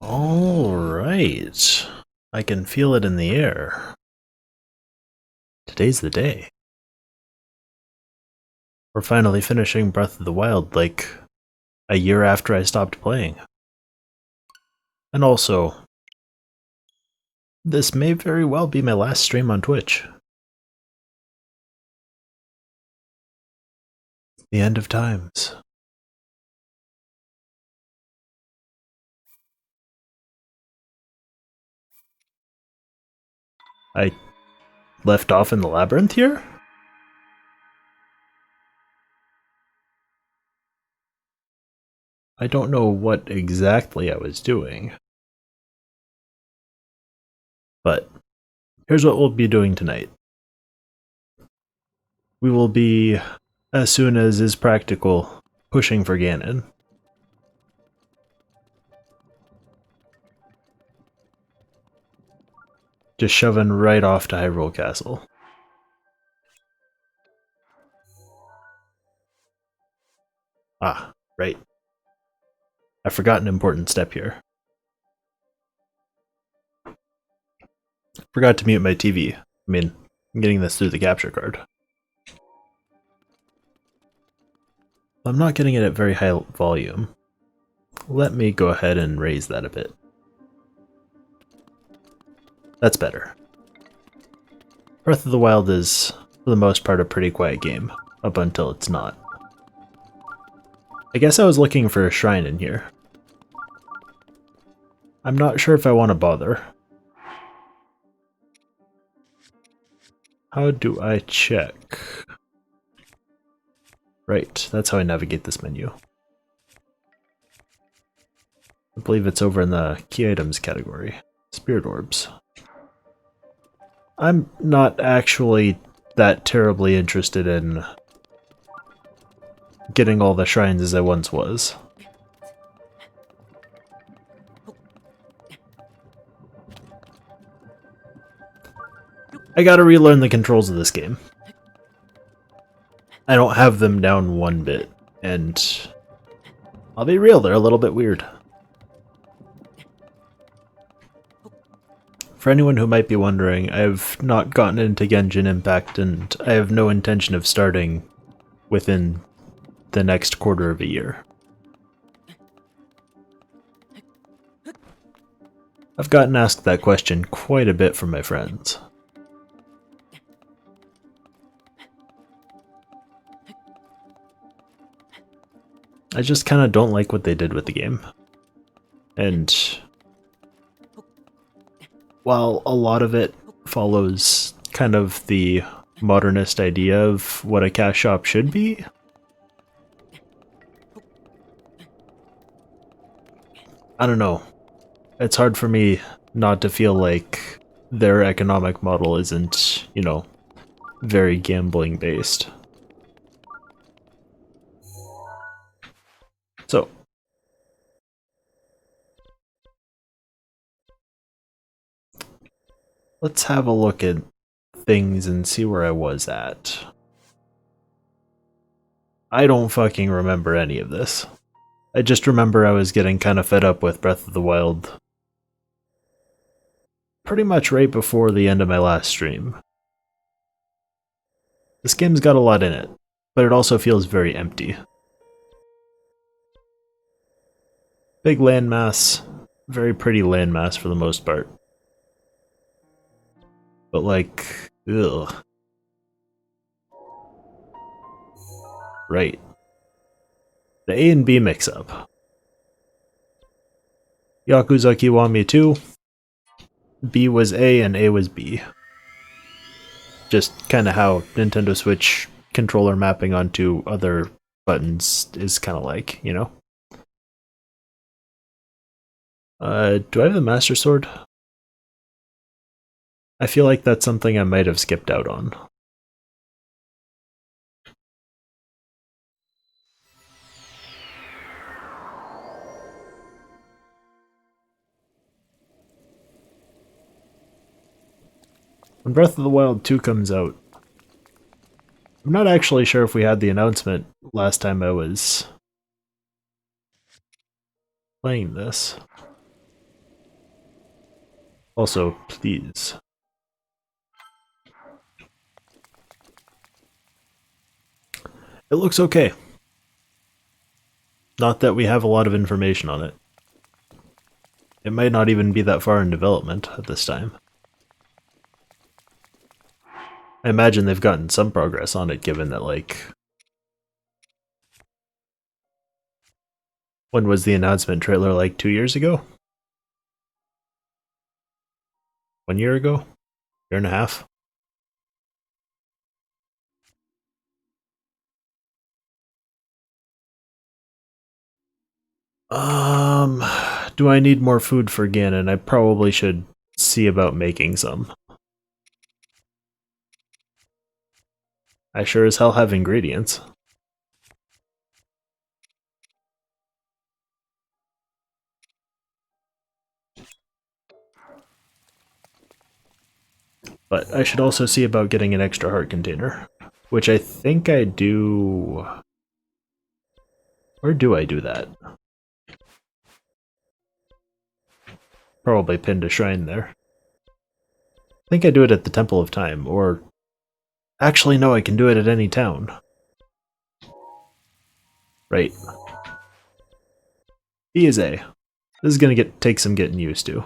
Alright. I can feel it in the air. Today's the day. We're finally finishing Breath of the Wild, like, a year after I stopped playing. And also, this may very well be my last stream on Twitch. The end of times. I left off in the labyrinth here? I don't know what exactly I was doing. But here's what we'll be doing tonight. We will be, as soon as is practical, pushing for Ganon. Just shoving right off to Hyrule Castle. Ah, right. I forgot an important step here. Forgot to mute my TV. I mean, I'm getting this through the capture card. I'm not getting it at very high volume. Let me go ahead and raise that a bit. That's better. Breath of the Wild is, for the most part, a pretty quiet game, up until it's not. I guess I was looking for a shrine in here. I'm not sure if I want to bother. How do I check? Right, that's how I navigate this menu. I believe it's over in the key items category. Spirit orbs. I'm not actually that terribly interested in getting all the shrines as I once was. I gotta relearn the controls of this game. I don't have them down one bit, and I'll be real, they're a little bit weird. For anyone who might be wondering, I've not gotten into Genshin Impact, and I have no intention of starting within the next quarter of a year. I've gotten asked that question quite a bit from my friends. I just kind of don't like what they did with the game. And while a lot of it follows kind of the modernist idea of what a cash shop should be, I don't know. It's hard for me not to feel like their economic model isn't, you know, very gambling based. So, let's have a look at things and see where I was at. I don't fucking remember any of this. I just remember I was getting kind of fed up with Breath of the Wild pretty much right before the end of my last stream. This game's got a lot in it, but it also feels very empty. Big landmass, very pretty landmass for the most part. But like, ugh. Right. The A and B mix-up. Yakuza Kiwami 2. B was A and A was B. Just kind of how Nintendo Switch controller mapping onto other buttons is kind of like, you know? Do I have the Master Sword? I feel like that's something I might have skipped out on. When Breath of the Wild 2 comes out, I'm not actually sure if we had the announcement last time I was playing this. Also, please. It looks okay. Not that we have a lot of information on it. It might not even be that far in development at this time. I imagine they've gotten some progress on it, given that, like... When was the announcement trailer, like 2 years ago? 1 year ago? Year and a half? Do I need more food for Ganon? I probably should see about making some. I sure as hell have ingredients. But I should also see about getting an extra heart container. Which I think I do... Where do I do that? Probably pinned a shrine there. I think I do it at the Temple of Time, or... Actually, no, I can do it at any town. Right. B is A. This is gonna take some getting used to.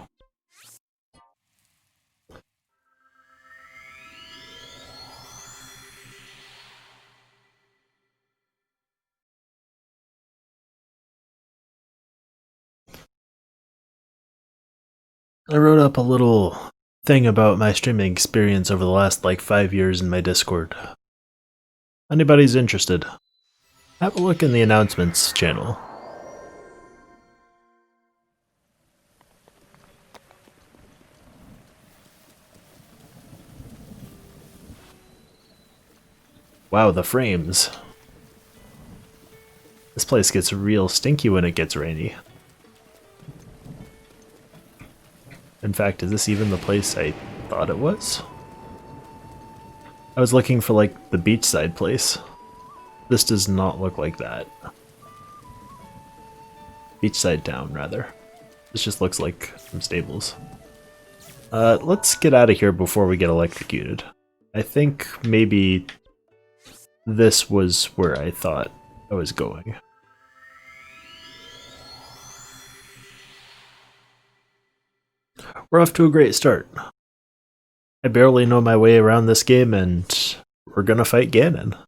I wrote up a little thing about my streaming experience over the last, like, 5 years in my Discord. Anybody's interested, have a look in the announcements channel. Wow, the frames. This place gets real stinky when it gets rainy. In fact, is this even the place I thought it was? I was looking for, like, the beachside place. This does not look like that. Beachside town, rather. This just looks like some stables. Let's get out of here before we get electrocuted. I think maybe this was where I thought I was going. We're off to a great start. I barely know my way around this game, and we're gonna fight Ganon.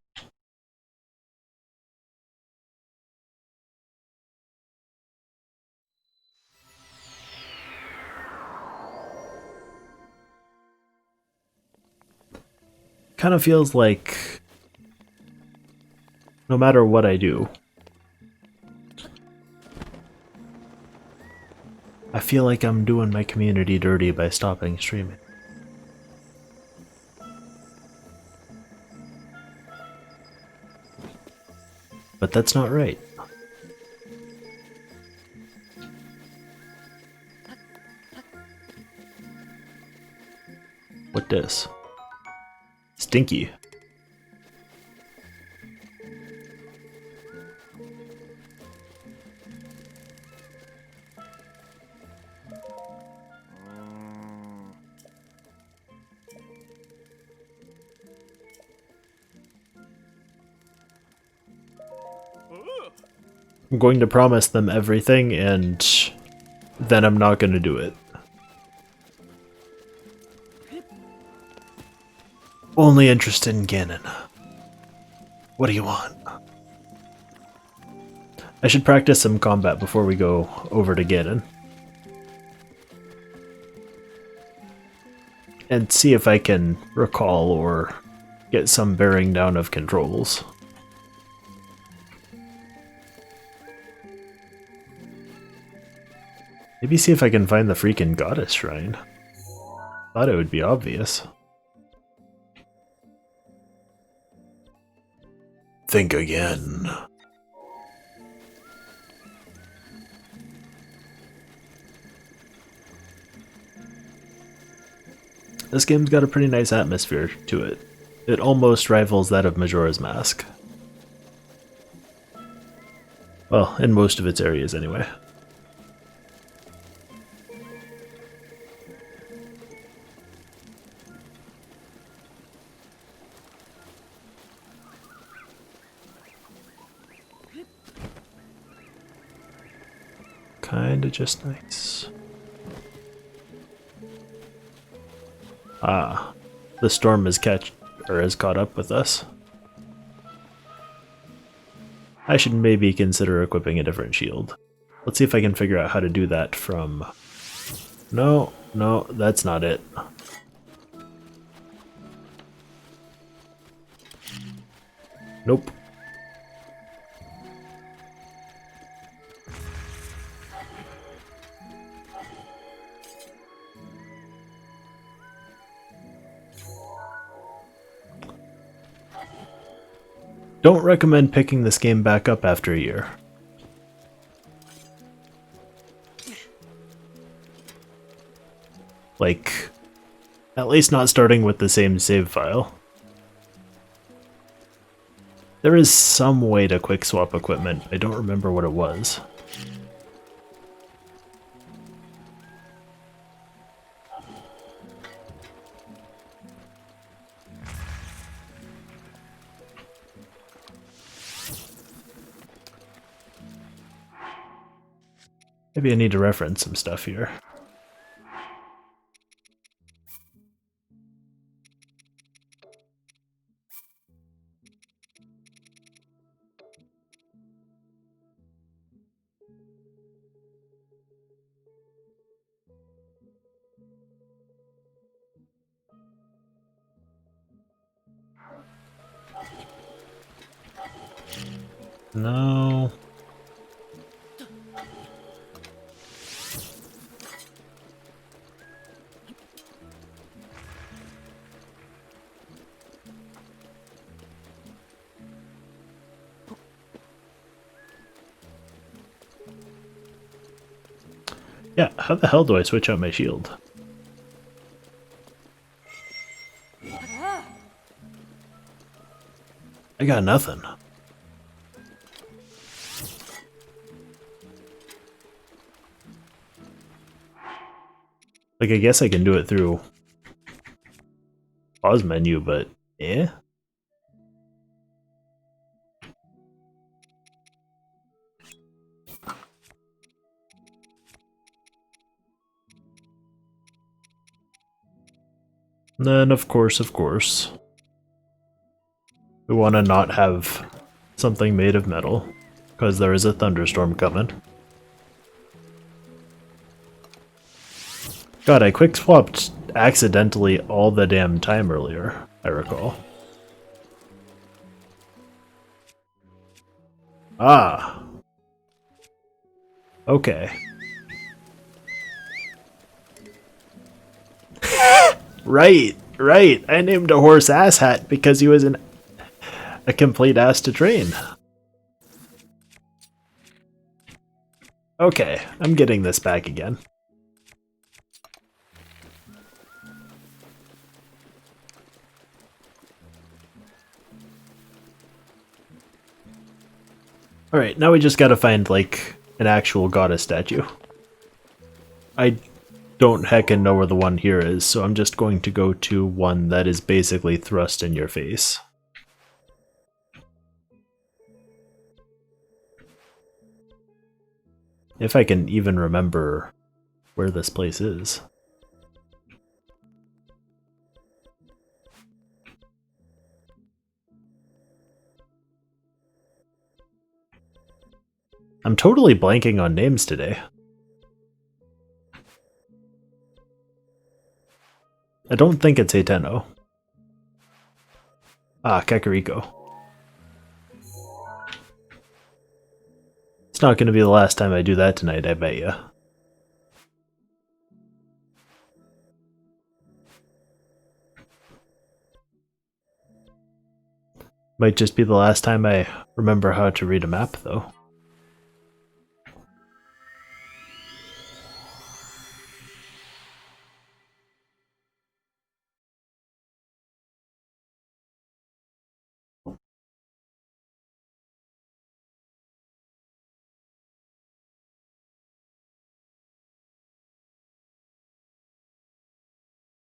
Kind of feels like no matter what I do, I feel like I'm doing my community dirty by stopping streaming. But that's not right. What this? Stinky. I'm going to promise them everything, and then I'm not going to do it. Only interested in Ganon. What do you want? I should practice some combat before we go over to Ganon. And see if I can recall or get some bearing down of controls. Maybe see if I can find the freaking goddess shrine. Thought it would be obvious. Think again. This game's got a pretty nice atmosphere to it. It almost rivals that of Majora's Mask. Well, in most of its areas anyway. kinda just nice. Ah, the storm has caught up with us. I should maybe consider equipping a different shield. Let's see if I can figure out how to do that from... No, no, that's not it. Nope. Don't recommend picking this game back up after a year. Like, at least not starting with the same save file. There is some way to quick swap equipment. I don't remember what it was. Maybe I need to reference some stuff here. No. Yeah, how the hell do I switch out my shield? I got nothing. Like, I guess I can do it through pause menu, but eh? Then, of course, we want to not have something made of metal, because there is a thunderstorm coming. God, I quick swapped accidentally all the damn time earlier, I recall. Ah. Okay. Right, right. I named a horse Asshat because he was a complete ass to train. Okay, I'm getting this back again. Alright, now we just gotta find, like, an actual goddess statue. I don't heckin' know where the one here is, so I'm just going to go to one that is basically thrust in your face. If I can even remember where this place is. I'm totally blanking on names today. I don't think it's Ateno. Ah, Kakariko. It's not going to be the last time I do that tonight, I bet ya. Might just be the last time I remember how to read a map, though.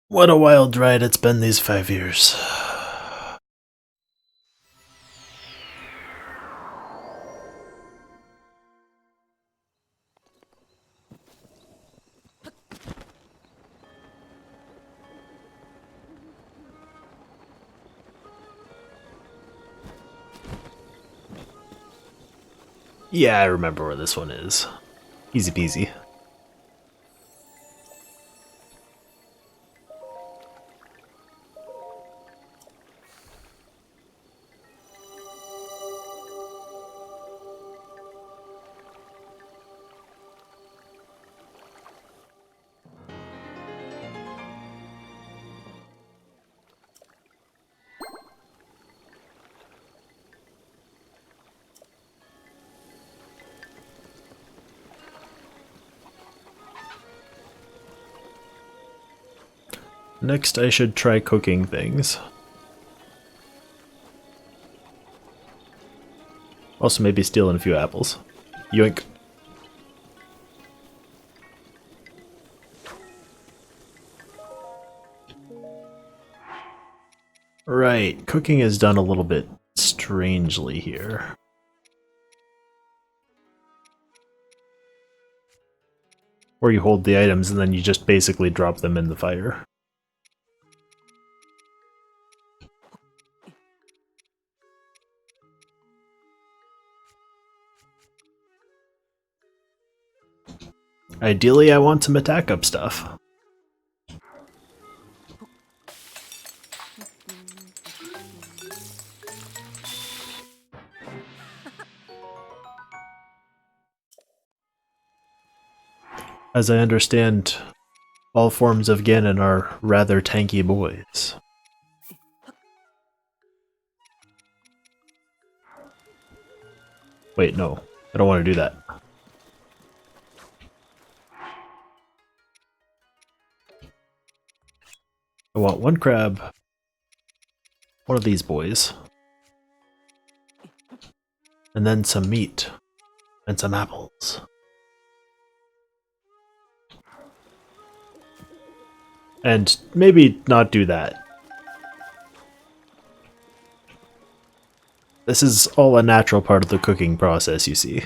What a wild ride it's been these 5 years. Yeah, I remember where this one is. Easy peasy. Next, I should try cooking things. Also, maybe stealing a few apples. Yoink. Right, cooking is done a little bit strangely here. Where you hold the items and then you just basically drop them in the fire. Ideally, I want some attack up stuff. As I understand, all forms of Ganon are rather tanky boys. Wait, no. I don't want to do that. I want one crab, one of these boys, and then some meat, and some apples. And maybe not do that. This is all a natural part of the cooking process, you see.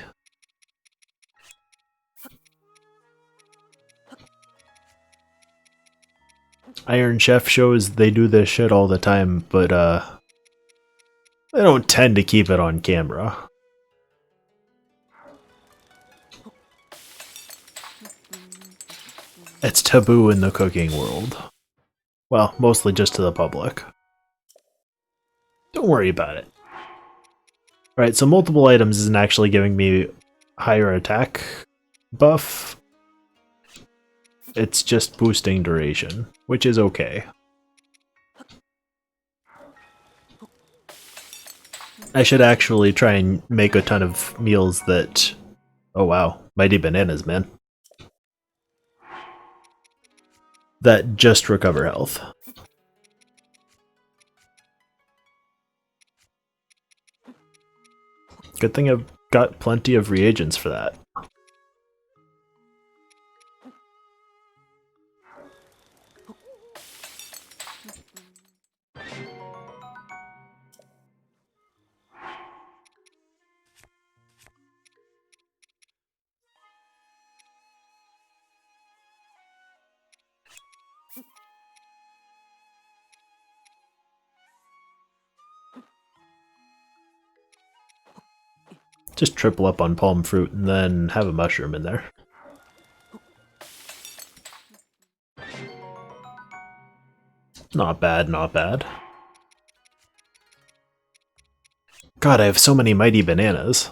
Iron Chef shows they do this shit all the time, but they don't tend to keep it on camera. It's taboo in the cooking world. Well, mostly just to the public. Don't worry about it. Alright, so multiple items isn't actually giving me higher attack buff. It's just boosting duration, which is okay. I should actually try and make a ton of meals that... Oh wow, mighty bananas, man. That just recover health. Good thing I've got plenty of reagents for that. Just triple up on palm fruit and then have a mushroom in there. Not bad, not bad. God, I have so many mighty bananas.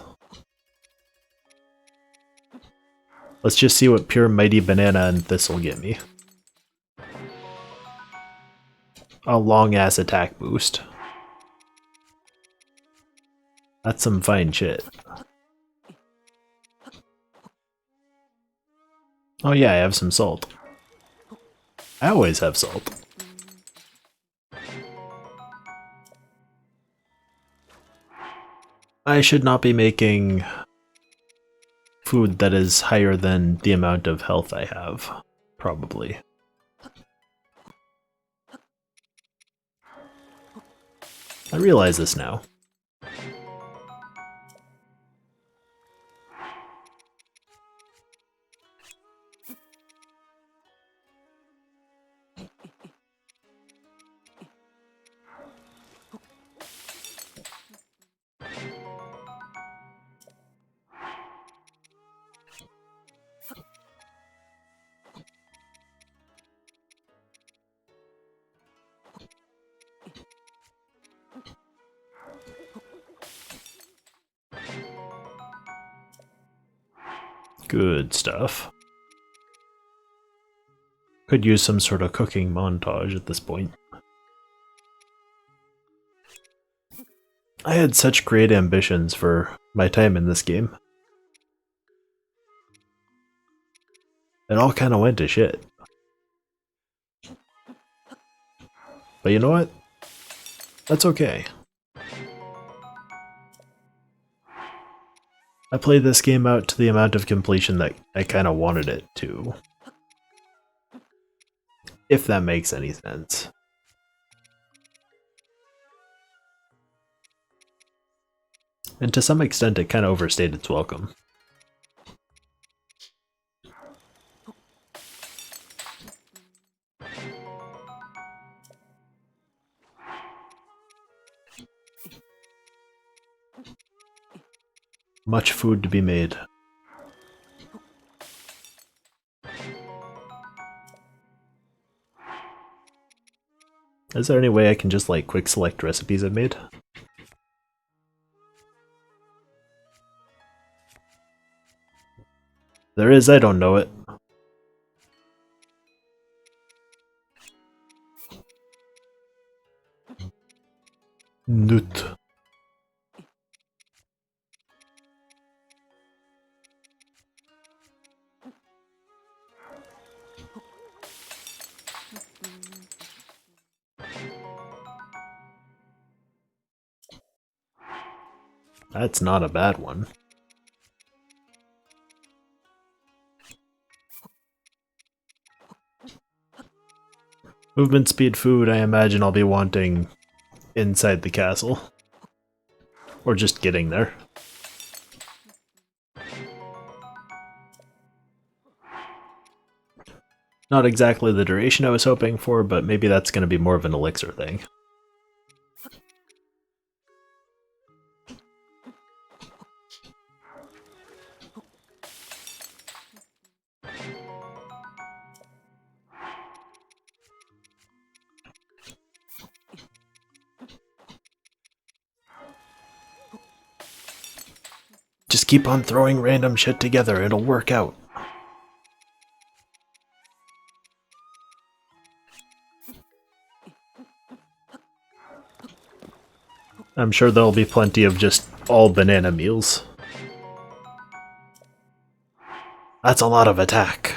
Let's just see what pure mighty banana and this will get me. A long-ass attack boost. That's some fine shit. Oh yeah, I have some salt. I always have salt. I should not be making food that is higher than the amount of health I have, probably. I realize this now. Good stuff. Could use some sort of cooking montage at this point. I had such great ambitions for my time in this game. It all kind of went to shit. But you know what? That's okay. I played this game out to the amount of completion that I kind of wanted it to. If that makes any sense. And to some extent it kind of overstayed its welcome. Much food to be made. Is there any way I can just like quick select recipes I've made? There is, I don't know it. Nut. That's not a bad one. Movement speed food, I imagine I'll be wanting inside the castle. Or just getting there. Not exactly the duration I was hoping for, but maybe that's going to be more of an elixir thing. Just keep on throwing random shit together, it'll work out. I'm sure there'll be plenty of just all banana meals. That's a lot of attack.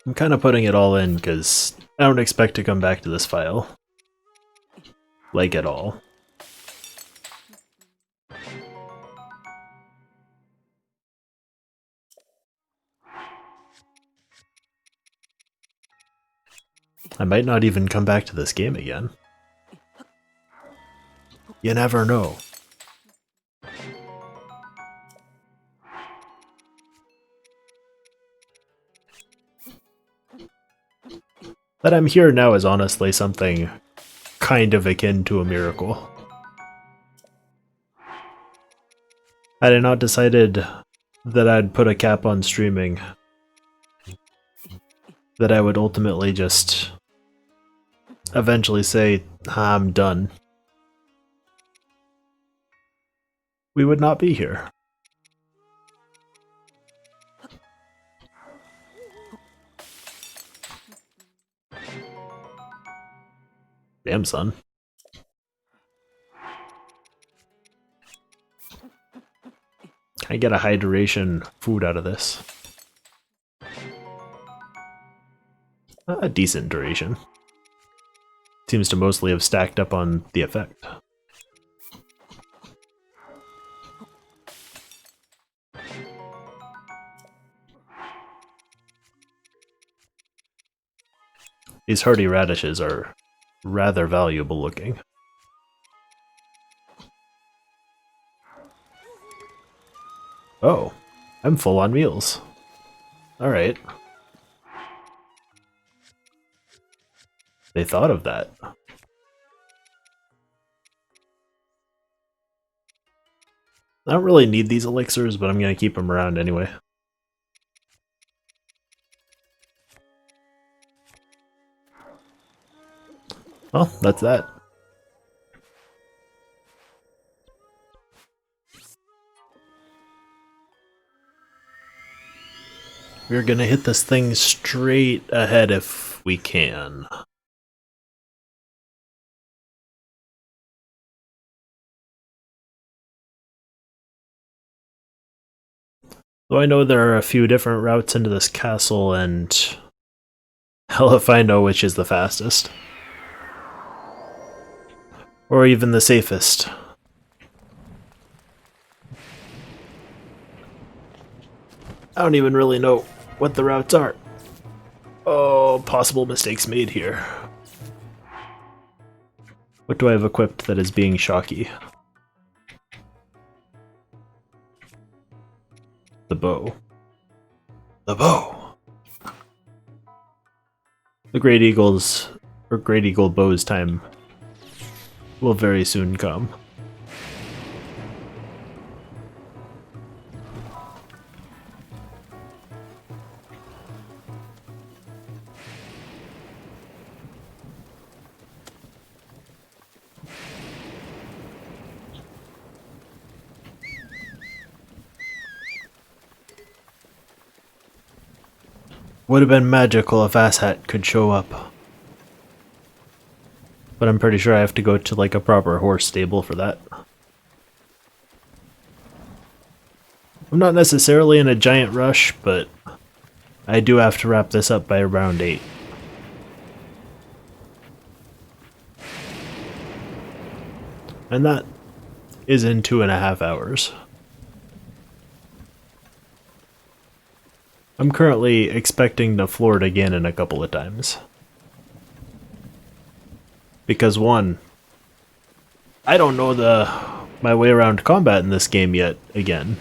I'm kind of putting it all in because I don't expect to come back to this file. Like at all. I might not even come back to this game again. You never know. That I'm here now is honestly something kind of akin to a miracle. Had I not decided that I'd put a cap on streaming, that I would ultimately just eventually say, I'm done, we would not be here. Damn, son. Can I get a hydration food out of this? A decent duration. Seems to mostly have stacked up on the effect. These hardy radishes are rather valuable looking. Oh, I'm full on meals. Alright. They thought of that. I don't really need these elixirs, but I'm going to keep them around anyway. Well, that's that. We're gonna hit this thing straight ahead if we can. Though I know there are a few different routes into this castle, and hell if I know which is the fastest. Or even the safest. I don't even really know what the routes are. Oh, possible mistakes made here. What do I have equipped that is being shocky? The bow. The bow! The Great Eagle's, or Great Eagle bow's time will very soon come. Would have been magical if Asshat could show up. But I'm pretty sure I have to go to like a proper horse stable for that. I'm not necessarily in a giant rush, but I do have to wrap this up by around 8. And that is in 2.5 hours. I'm currently expecting to floor it again in a couple of times. Because one, I don't know my way around combat in this game yet, again.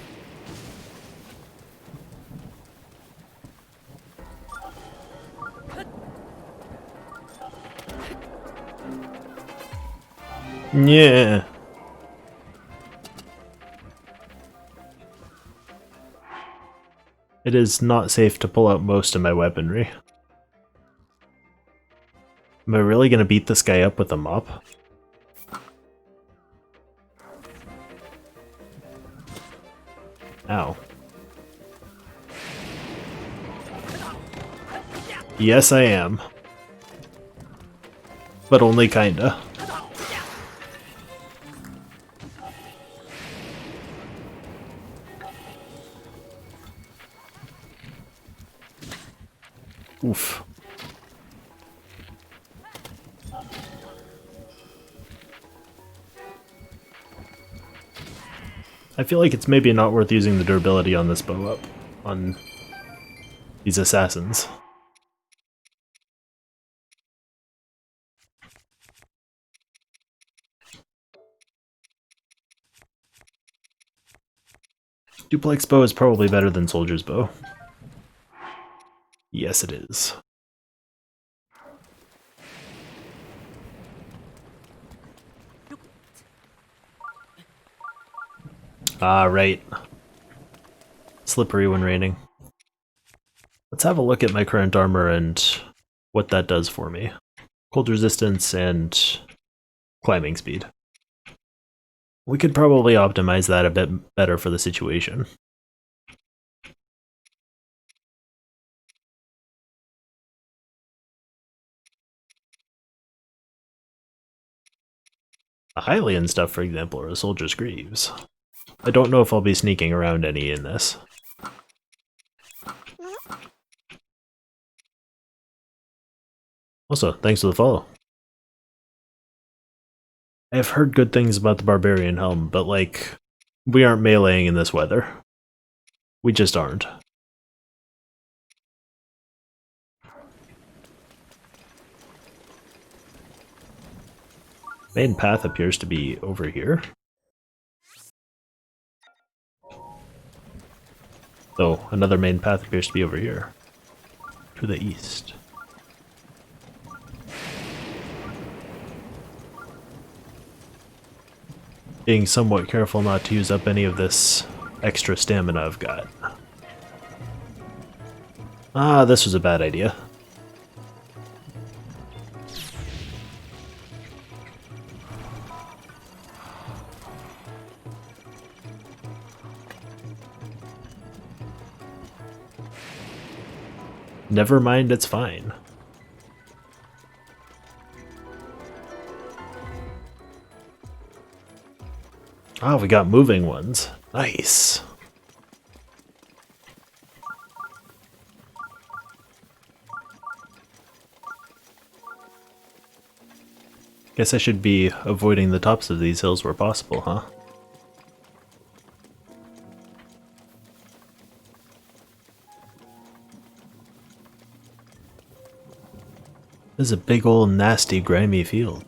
Yeah. It is not safe to pull out most of my weaponry. Am I really gonna beat this guy up with a mop? Ow. Yes, I am. But only kinda. Oof. I feel like it's maybe not worth using the durability on this bow up on these assassins. Duplex bow is probably better than soldier's bow. Yes, it is. Ah, right. Slippery when raining. Let's have a look at my current armor and what that does for me. Cold resistance and climbing speed. We could probably optimize that a bit better for the situation. A Hylian stuff, for example, or a soldier's greaves. I don't know if I'll be sneaking around any in this. Also, thanks for the follow. I've heard good things about the Barbarian Helm, but like, we aren't meleeing in this weather. We just aren't. Main path appears to be over here. Oh, another main path appears to be over here. To the east. Being somewhat careful not to use up any of this extra stamina I've got. Ah, this was a bad idea. Never mind, it's fine. Oh, we got moving ones. Nice. Guess I should be avoiding the tops of these hills where possible, huh? This is a big old nasty grimy field.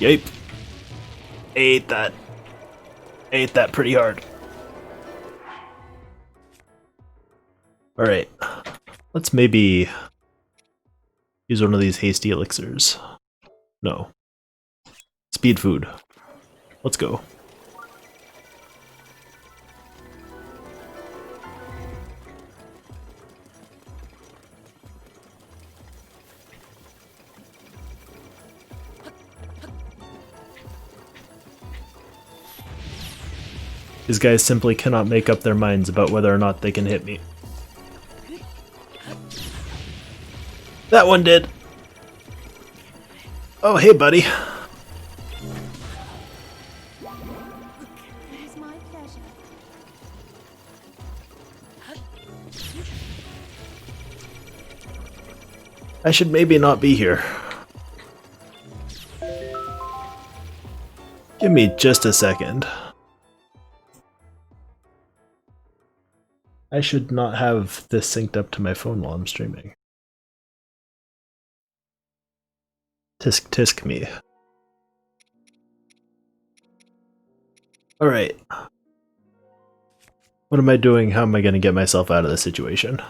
Yape. Ate that. Ate that pretty hard. Alright. Let's maybe use one of these hasty elixirs. No. Speed food. Let's go. These guys simply cannot make up their minds about whether or not they can hit me. That one did! Oh, hey buddy. I should maybe not be here. Give me just a second. I should not have this synced up to my phone while I'm streaming. Tisk tisk me. Alright. What am I doing? How am I going to get myself out of this situation?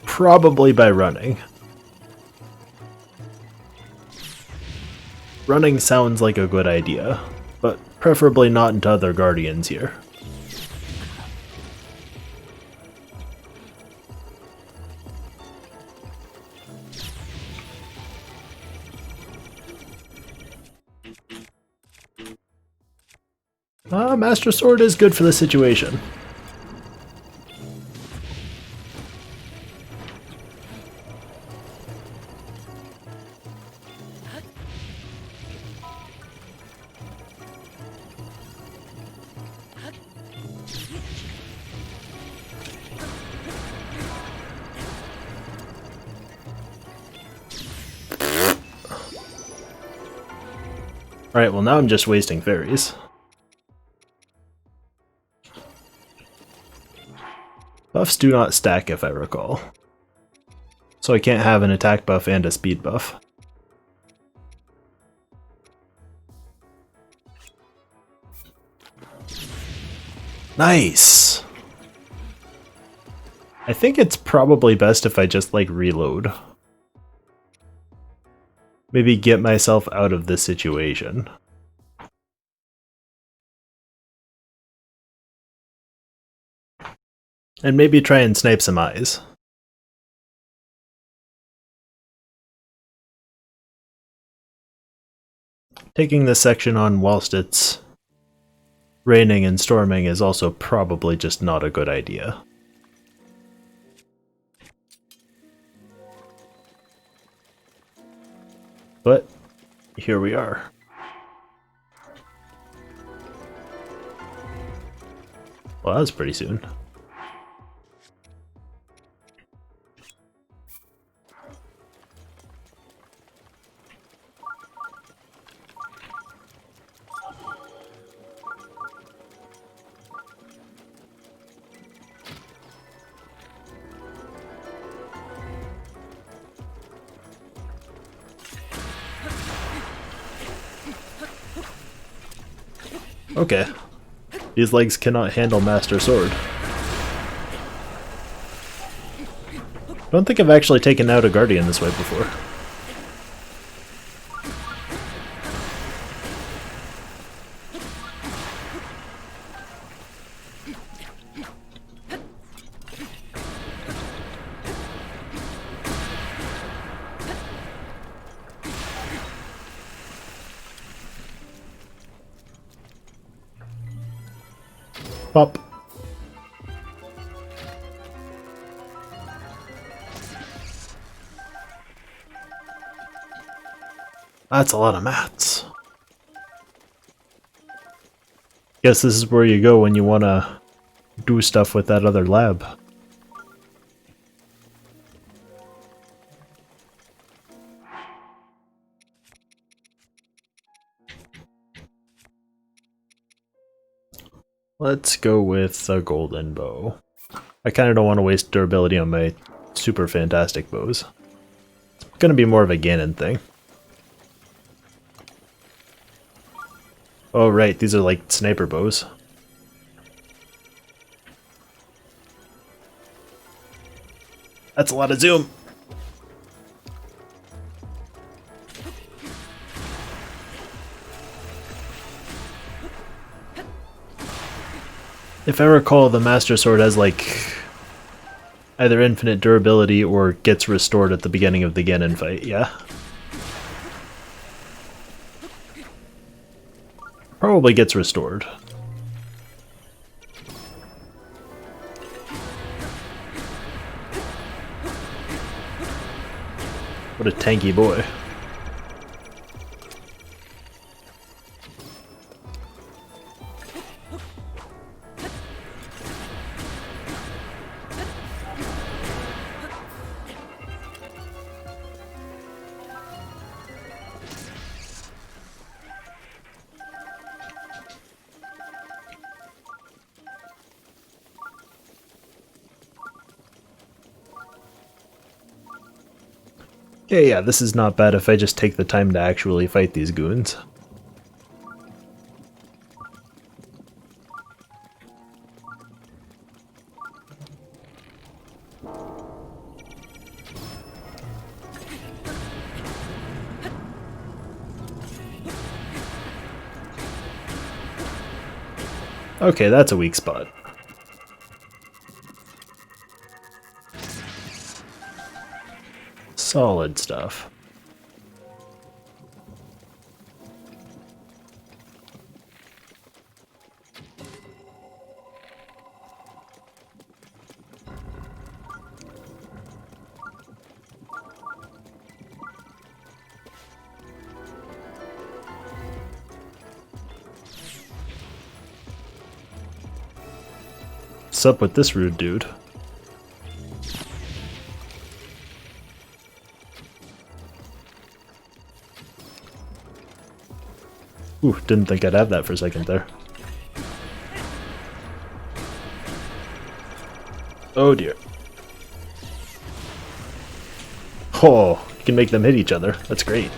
Probably by running. Running sounds like a good idea, but preferably not into other guardians here. Master Sword is good for the situation. Alright, well now I'm just wasting fairies. Buffs do not stack if I recall. So I can't have an attack buff and a speed buff. Nice! I think it's probably best if I just like reload. Maybe get myself out of this situation. And maybe try and snipe some eyes. Taking this section on whilst it's raining and storming is also probably just not a good idea. But here we are. Well, that was pretty soon. Okay. These legs cannot handle Master Sword. I don't think I've actually taken out a Guardian this way before. Pop. That's a lot of mats. Guess this is where you go when you want to do stuff with that other lab. Let's go with a golden bow. I kind of don't want to waste durability on my super fantastic bows. It's going to be more of a Ganon thing. Oh right, these are like sniper bows. That's a lot of zoom! If I recall, the Master Sword has like either infinite durability or gets restored at the beginning of the Ganon fight, yeah? Probably gets restored. What a tanky boy. Yeah, this is not bad if I just take the time to actually fight these goons. Okay, that's a weak spot. Solid stuff. What's up with this rude dude? Ooh, didn't think I'd have that for a second there. Oh dear. Oh, you can make them hit each other. That's great.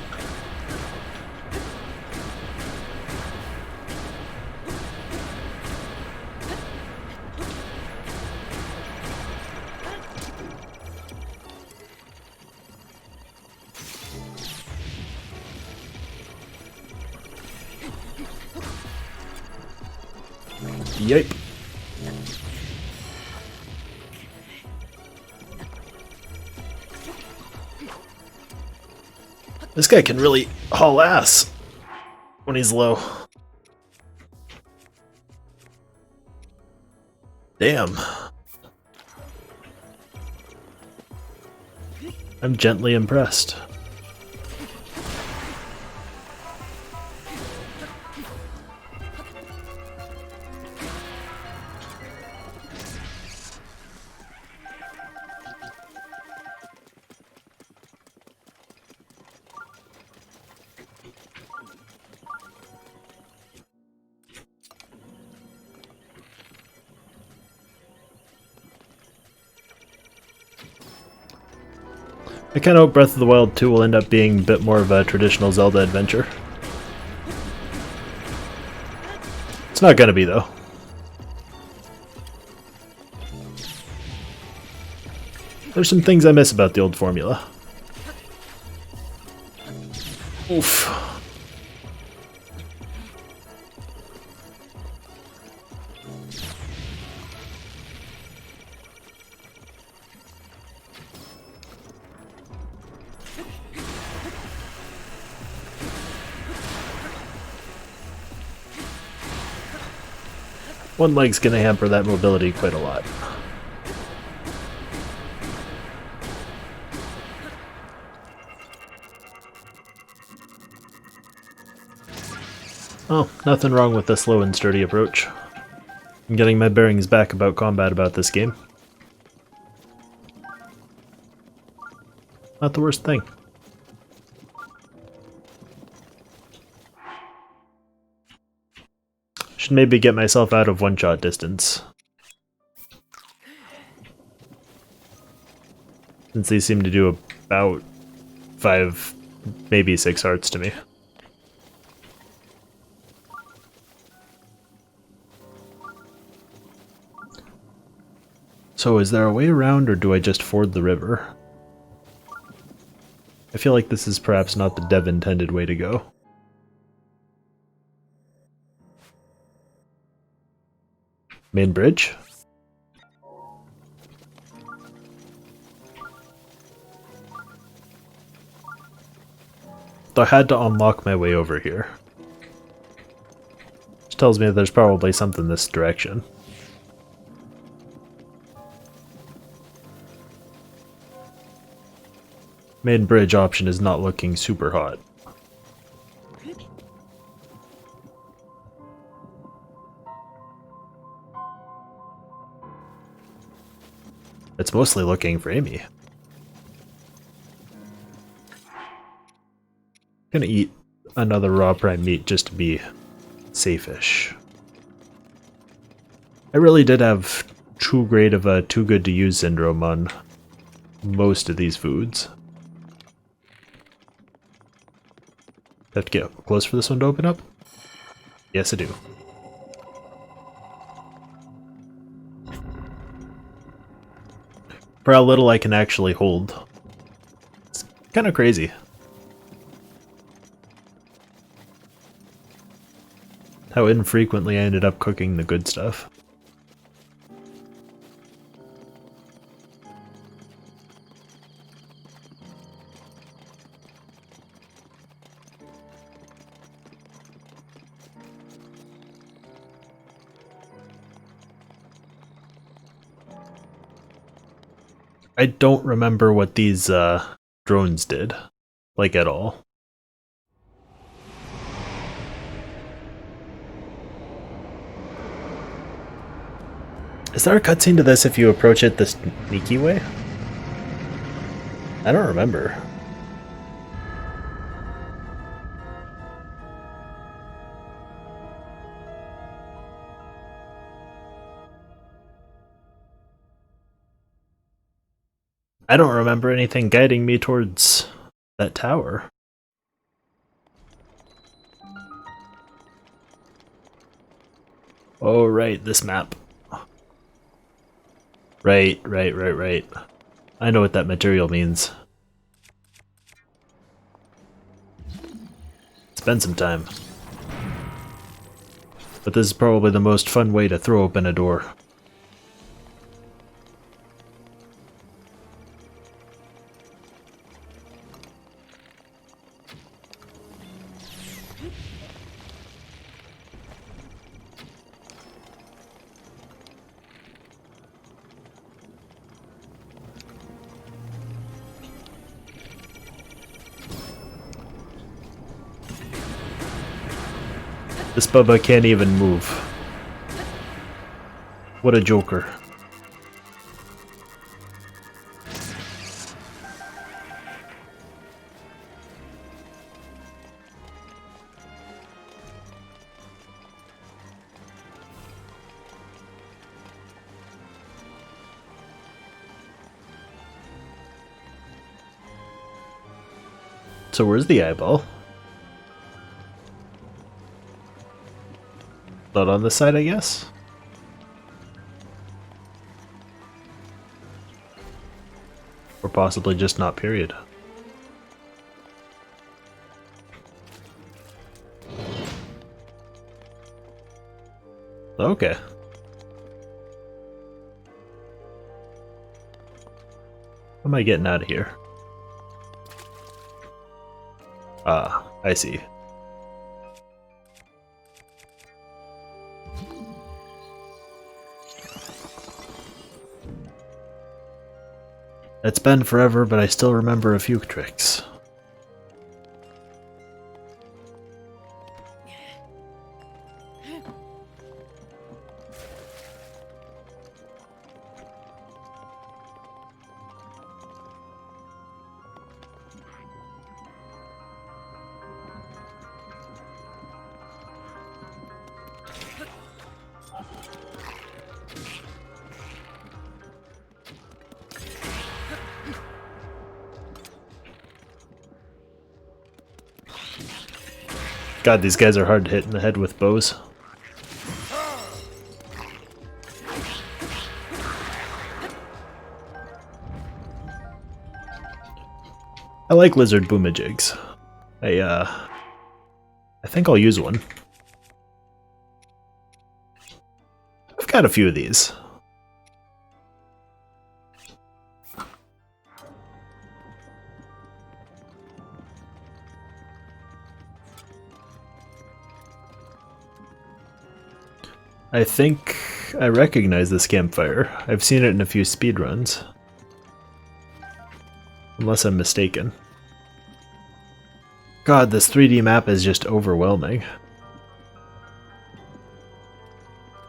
Yipe. This guy can really haul ass when he's low. Damn. I'm gently impressed. I kind of hope Breath of the Wild 2 will end up being a bit more of a traditional Zelda adventure. It's not gonna be, though. There's some things I miss about the old formula. Oof. One leg's gonna hamper that mobility quite a lot. Oh, nothing wrong with the slow and sturdy approach. I'm getting my bearings back about combat about this game. Not the worst thing. Should maybe get myself out of one-shot distance. Since these seem to do about 5, maybe 6 hearts to me. So is there a way around, or do I just ford the river? I feel like this is perhaps not the dev intended way to go. Main bridge? So I had to unlock my way over here. Which tells me that there's probably something this direction. Main bridge option is not looking super hot. It's mostly looking for Amy. Gonna eat another raw prime meat just to be safe-ish. I really did have too great of a too good to use syndrome on most of these foods. Have to get close for this one to open up? Yes, I do. For how little I can actually hold. It's kind of crazy. How infrequently I ended up cooking the good stuff. I don't remember what these drones did, like at all. Is there a cutscene to this if you approach it the sneaky way? I don't remember. I don't remember anything guiding me towards that tower. Oh, right, this map. Right. I know what that material means. Spend some time. But this is probably the most fun way to throw open a door. This Bubba can't even move. What a joker. So where's the eyeball? Not on this side, I guess? Or possibly just not, period. Okay. How am I getting out of here? Ah, I see. It's been forever, but I still remember a few tricks. God, these guys are hard to hit in the head with bows. I like lizard boomajigs. I think I'll use one. I've got a few of these. I think I recognize this campfire. I've seen it in a few speedruns. Unless I'm mistaken. God, this 3D map is just overwhelming.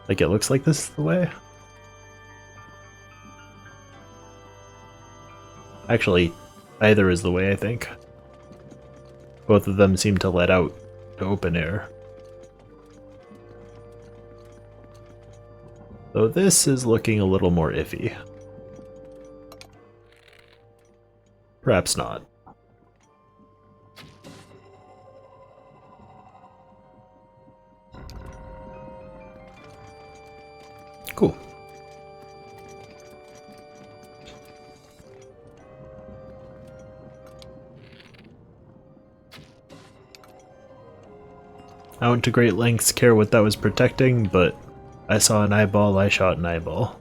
Like, it looks like this is the way? Actually, either is the way, I think. Both of them seem to let out to open air. Though this is looking a little more iffy. Perhaps not. Cool. I went to great lengths to care what that was protecting, but I saw an eyeball, I shot an eyeball.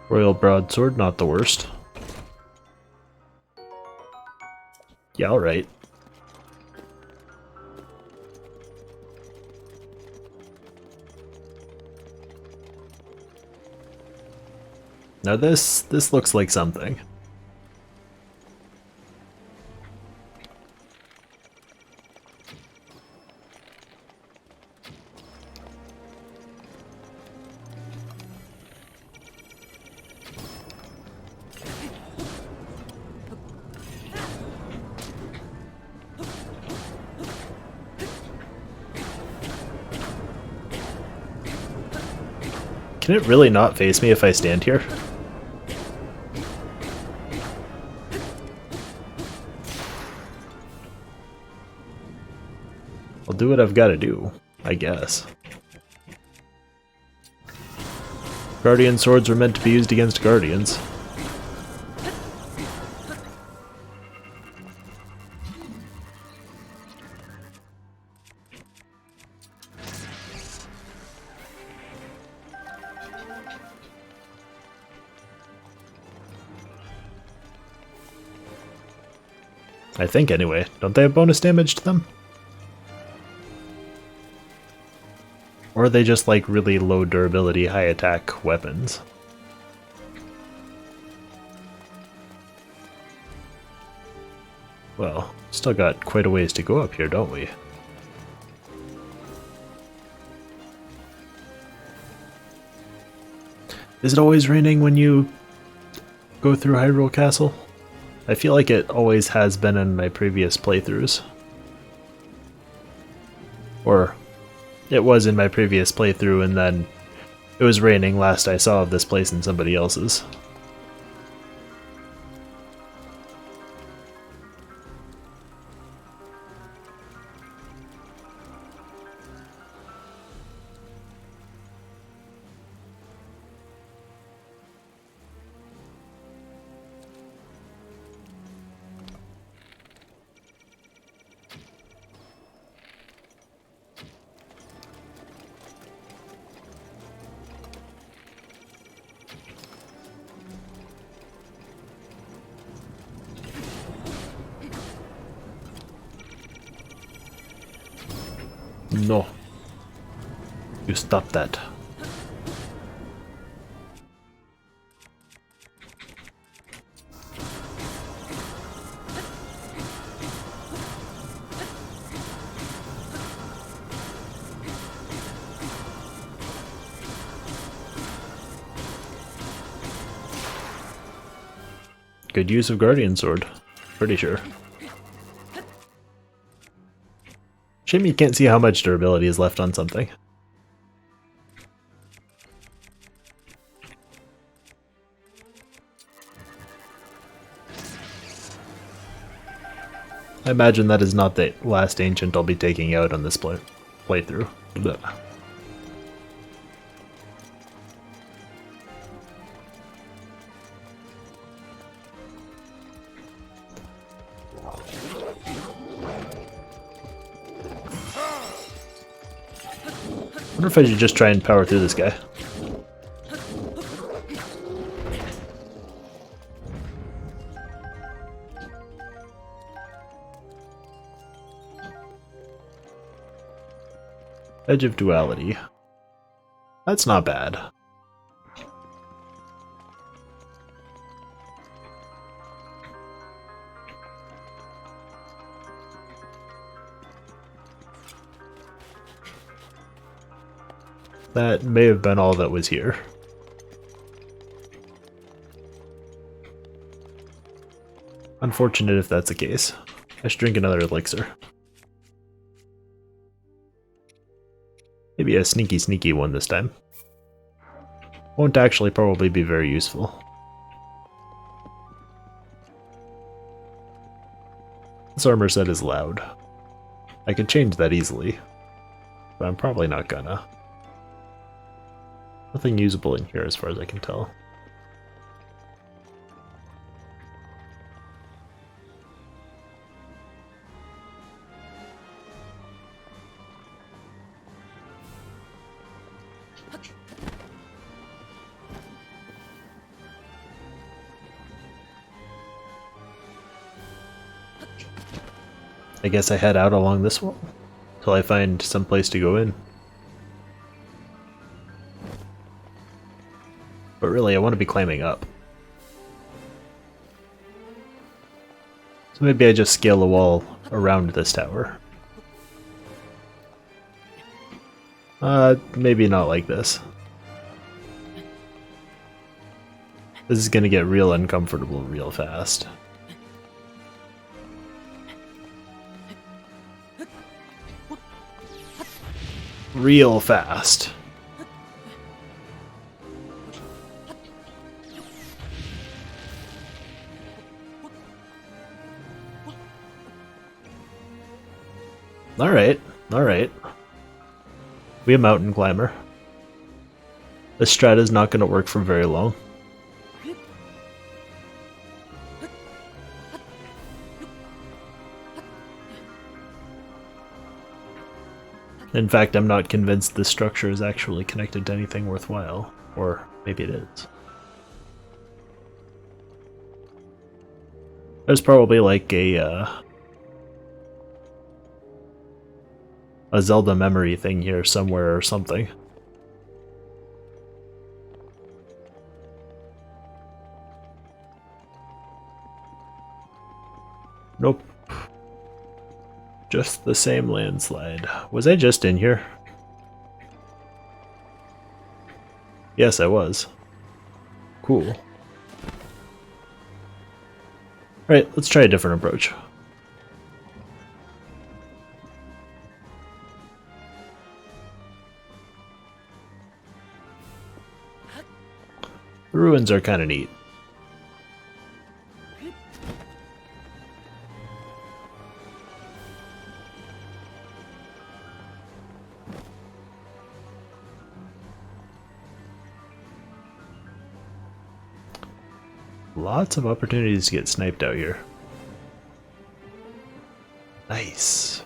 Royal broadsword, not the worst. Yeah, alright. Now this looks like something. Can it really not face me if I stand here? I'll do what I've got to do, I guess. Guardian swords were meant to be used against guardians. I think anyway. Don't they have bonus damage to them? Or are they just like really low durability, high attack weapons? Well, still got quite a ways to go up here, don't we? Is it always raining when you go through Hyrule Castle? I feel like it always has been in my previous playthroughs. Or it was in my previous playthrough and then it was raining last I saw of this place in somebody else's. No. You stop that. Good use of Guardian Sword. Pretty sure. Shame you can't see how much durability is left on something. I imagine that is not the last ancient I'll be taking out on this playthrough. Blech. I wonder if I should just try and power through this guy. Edge of Duality. That's not bad. That may have been all that was here. Unfortunate if that's the case. I should drink another elixir. Maybe a sneaky one this time. Won't actually probably be very useful. This armor set is loud. I could change that easily, but I'm probably not gonna. Nothing usable in here as far as I can tell. I guess I head out along this wall till I find some place to go in. But really, I want to be climbing up. So maybe I just scale the wall around this tower. Maybe not like this. This is gonna get real uncomfortable real fast. Real fast. Alright, alright. Be a mountain climber. This strat is not going to work for very long. In fact, I'm not convinced this structure is actually connected to anything worthwhile. Or maybe it is. There's probably like a Zelda memory thing here somewhere or something. Nope. Just the same landslide. Was I just in here? Yes, I was. Cool. Alright, let's try a different approach. The ruins are kind of neat. Lots of opportunities to get sniped out here. Nice.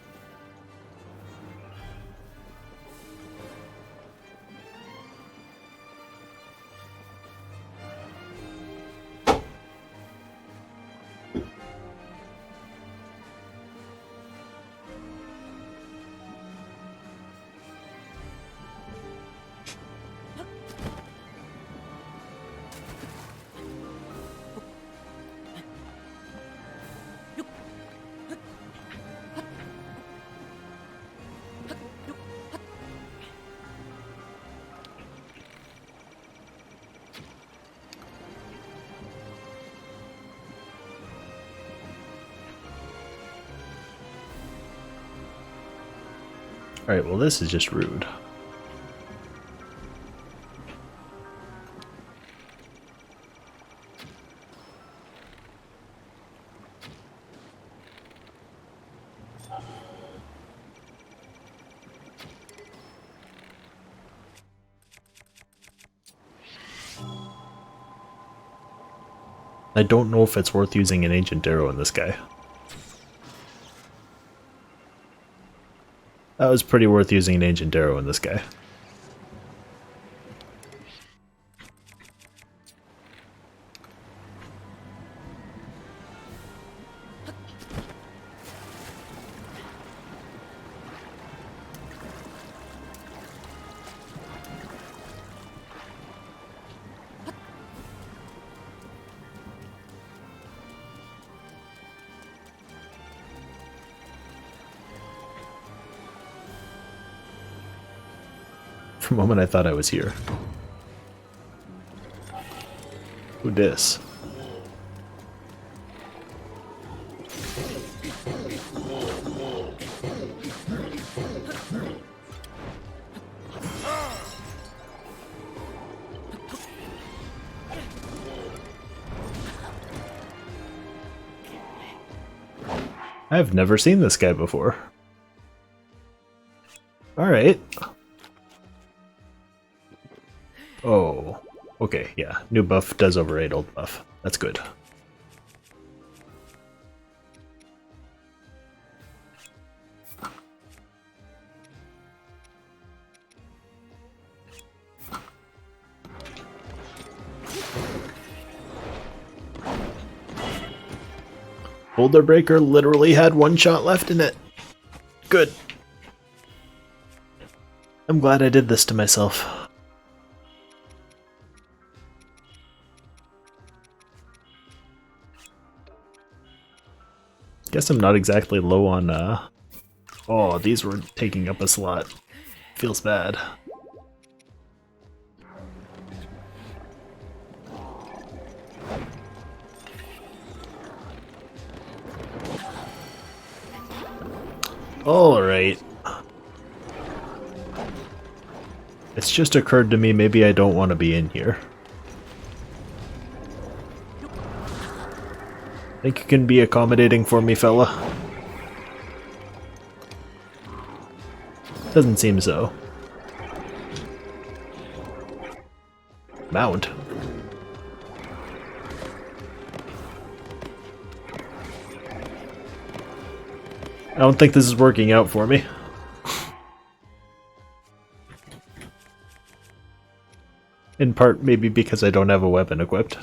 Alright, well this is just rude. I don't know if it's worth using an ancient arrow in this guy. That was pretty worth using an ancient arrow in this guy. For a moment I thought I was here. Who dis? I've never seen this guy before. Alright. Oh, okay, yeah. New buff does override old buff. That's good. Boulder Breaker literally had one shot left in it. Good. I'm glad I did this to myself. Guess I'm not exactly low on, Oh, these were taking up a slot. Feels bad. Alright. It's just occurred to me maybe I don't want to be in here. Think you can be accommodating for me, fella? Doesn't seem so. Mount. I don't think this is working out for me. In part, maybe because I don't have a weapon equipped.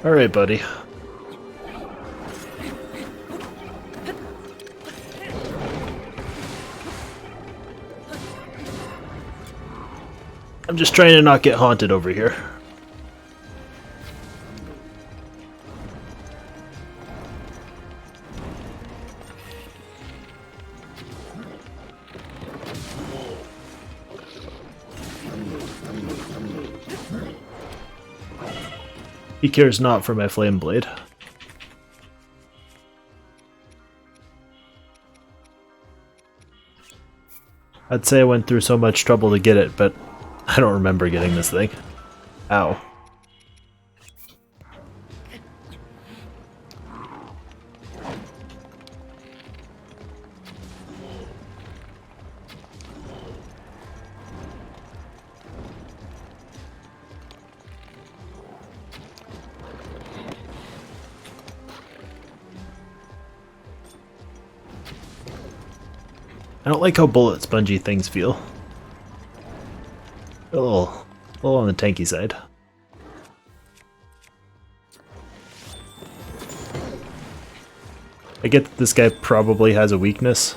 Alright, buddy. I'm just trying to not get haunted over here. He cares not for my flame blade. I'd say I went through so much trouble to get it, but I don't remember getting this thing. Ow. I don't like how bullet spongy things feel. A little on the tanky side. I get that this guy probably has a weakness.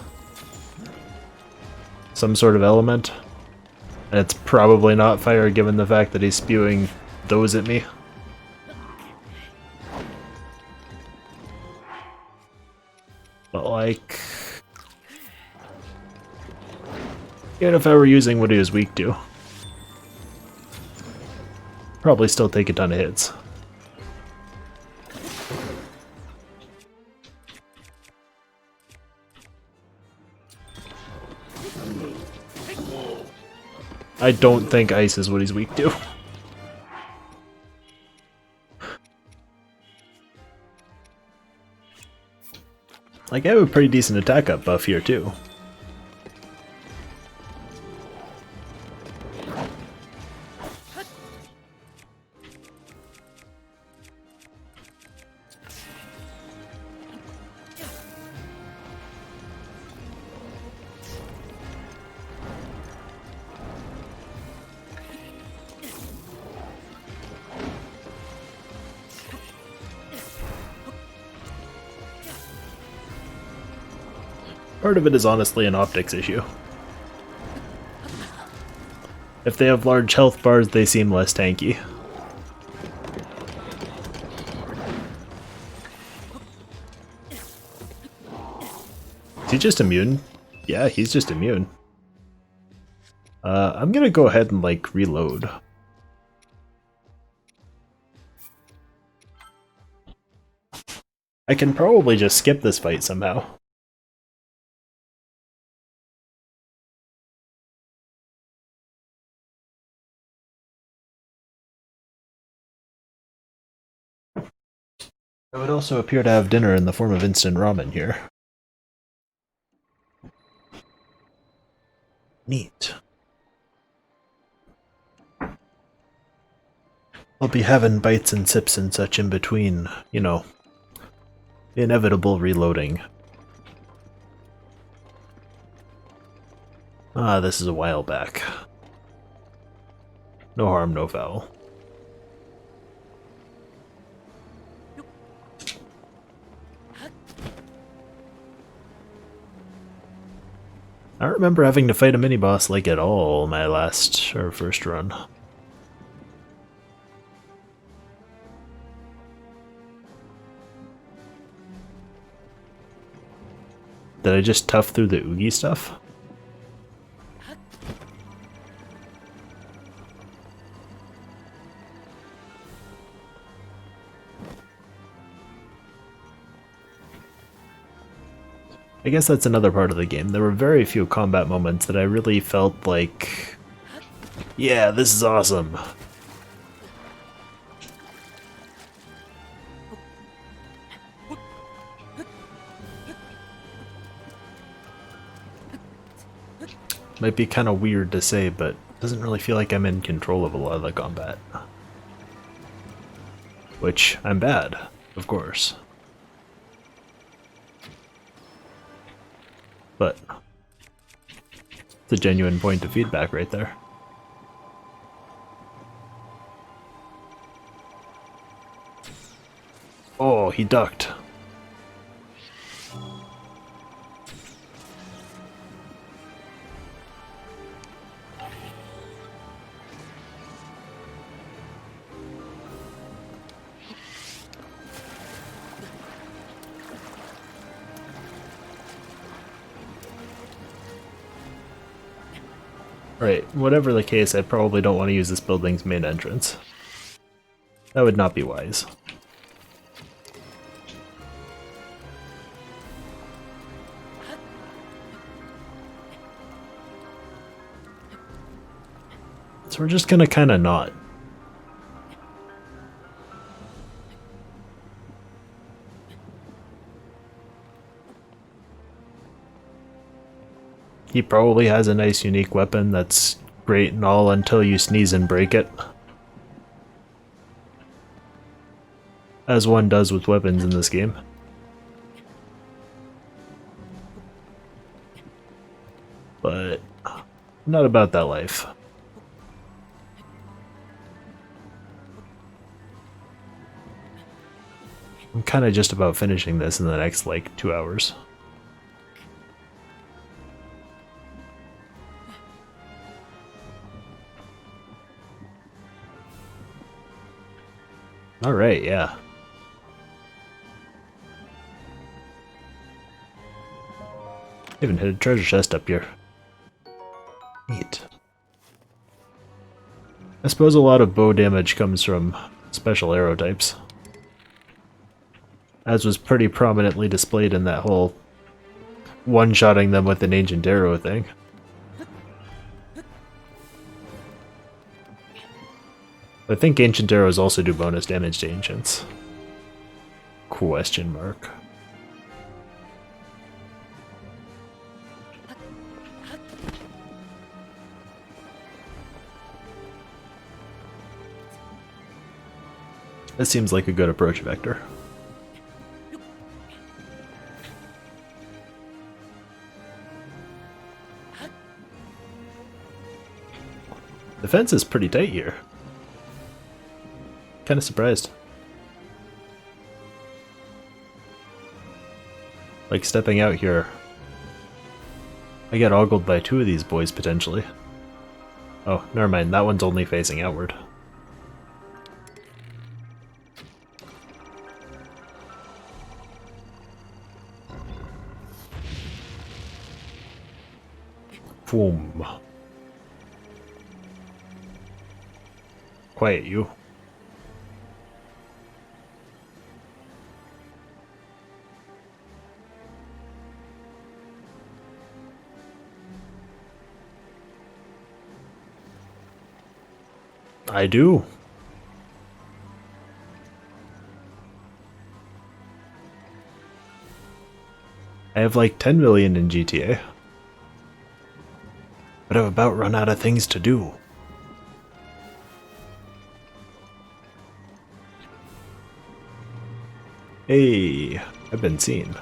Some sort of element. And it's probably not fire given the fact that he's spewing those at me. But like, even if I were using what he was weak to, probably still take a ton of hits. I don't think ice is what he's weak to. Like, I have a pretty decent attack up buff here too. Part of it is honestly an optics issue. If they have large health bars, they seem less tanky. Is he just immune? Yeah, he's just immune. I'm gonna go ahead and, like, reload. I can probably just skip this fight somehow. I would also appear to have dinner in the form of instant ramen here. Neat. I'll be having bites and sips and such in between, you know, the inevitable reloading. Ah, this is a while back. No harm, no foul. I don't remember having to fight a mini-boss like at all my last or first run. Did I just tough through the Oogie stuff? I guess that's another part of the game. There were very few combat moments that I really felt like, yeah, this is awesome. Might be kind of weird to say, but it doesn't really feel like I'm in control of a lot of the combat. Which, I'm bad, of course. But it's a genuine point of feedback right there. Oh, he ducked. Right, whatever the case, I probably don't want to use this building's main entrance. That would not be wise. So we're just gonna kinda not. He probably has a nice unique weapon that's great and all until you sneeze and break it. As one does with weapons in this game. But I'm not about that life. I'm kinda just about finishing this in the next, like, 2 hours. Alright, yeah. Even hit a treasure chest up here. Neat. I suppose a lot of bow damage comes from special arrow types, as was pretty prominently displayed in that whole one-shotting them with an ancient arrow thing. I think ancient arrows also do bonus damage to ancients. Question mark. This seems like a good approach vector. The fence is pretty tight here. Kind of surprised. Like stepping out here, I get ogled by two of these boys potentially. Oh, never mind, that one's only facing outward. Boom. Quiet, you. I do. I have like 10 million in GTA. But I've about run out of things to do. Hey, I've been seen.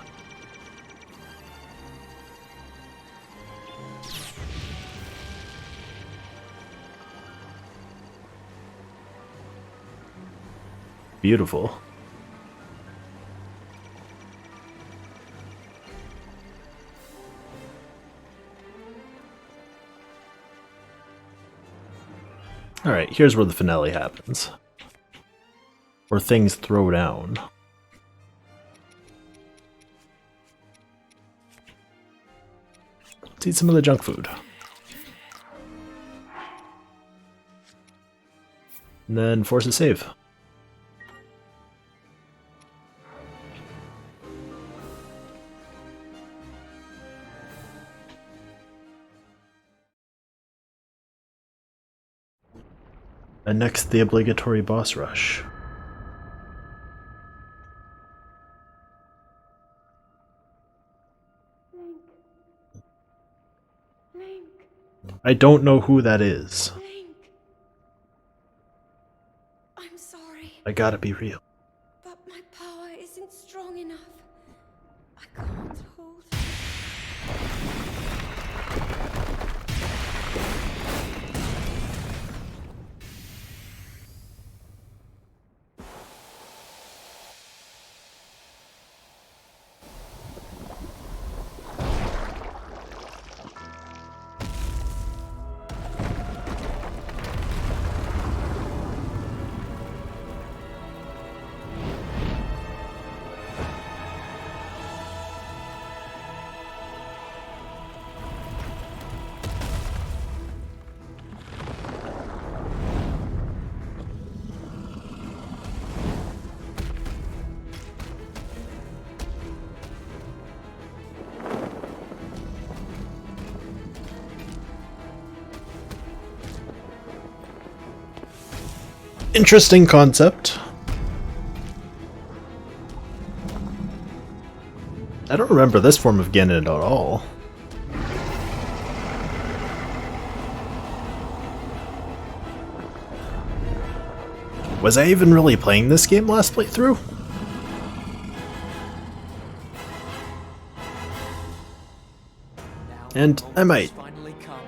Beautiful. Alright, here's where the finale happens. Where things throw down. Let's eat some of the junk food. And then force a save. And next, the obligatory boss rush. Link. I don't know who that is. Link. I'm sorry, I gotta be real. but my power isn't strong enough. I can't hold it. Interesting concept. I don't remember this form of Ganon at all. Was I even really playing this game last playthrough? And I might. Finally come.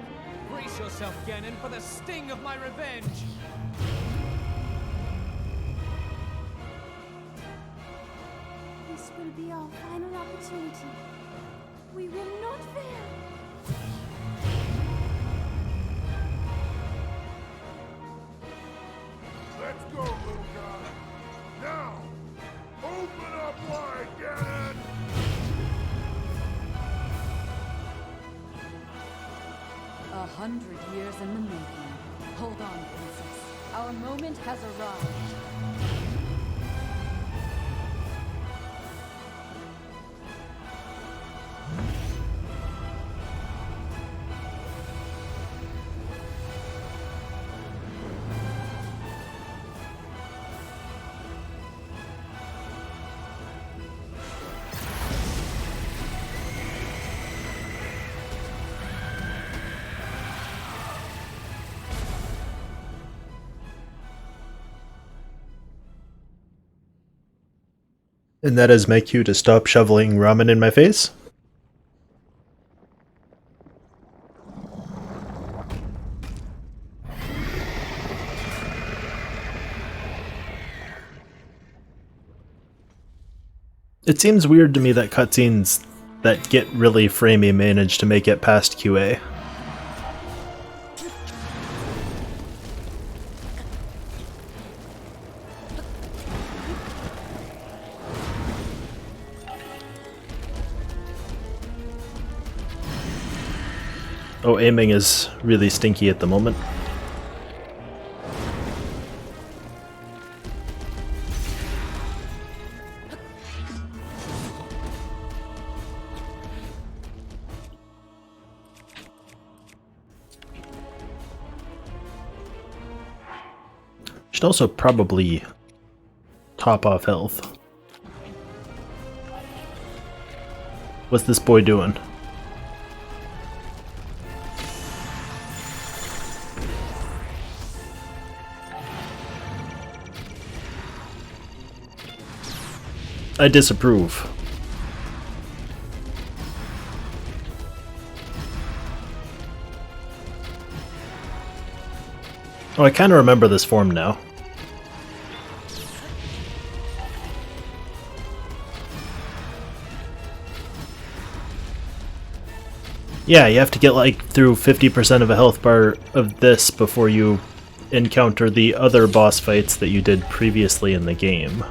Brace yourself, Ganon, for the sting of my revenge. This will be our final opportunity. We will not fail. Let's go, little guy. Now, open up wide, Ganon. 100 years in the making. Hold on, princess. Our moment has arrived. And that is my cue to stop shoveling ramen in my face? It seems weird to me that cutscenes that get really framey manage to make it past QA. Oh, aiming is really stinky at the moment. Should also probably top off health. What's this boy doing? I disapprove. Oh, I kind of remember this form now. Yeah, you have to get like through 50% of a health bar of this before you encounter the other boss fights that you did previously in the game.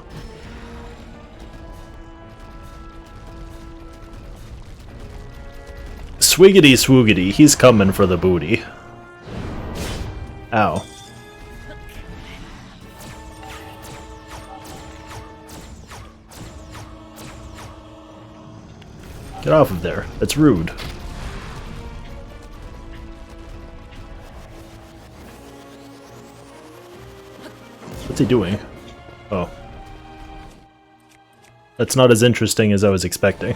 Swiggity swoogity, he's coming for the booty. Ow. Get off of there. That's rude. What's he doing? Oh. That's not as interesting as I was expecting.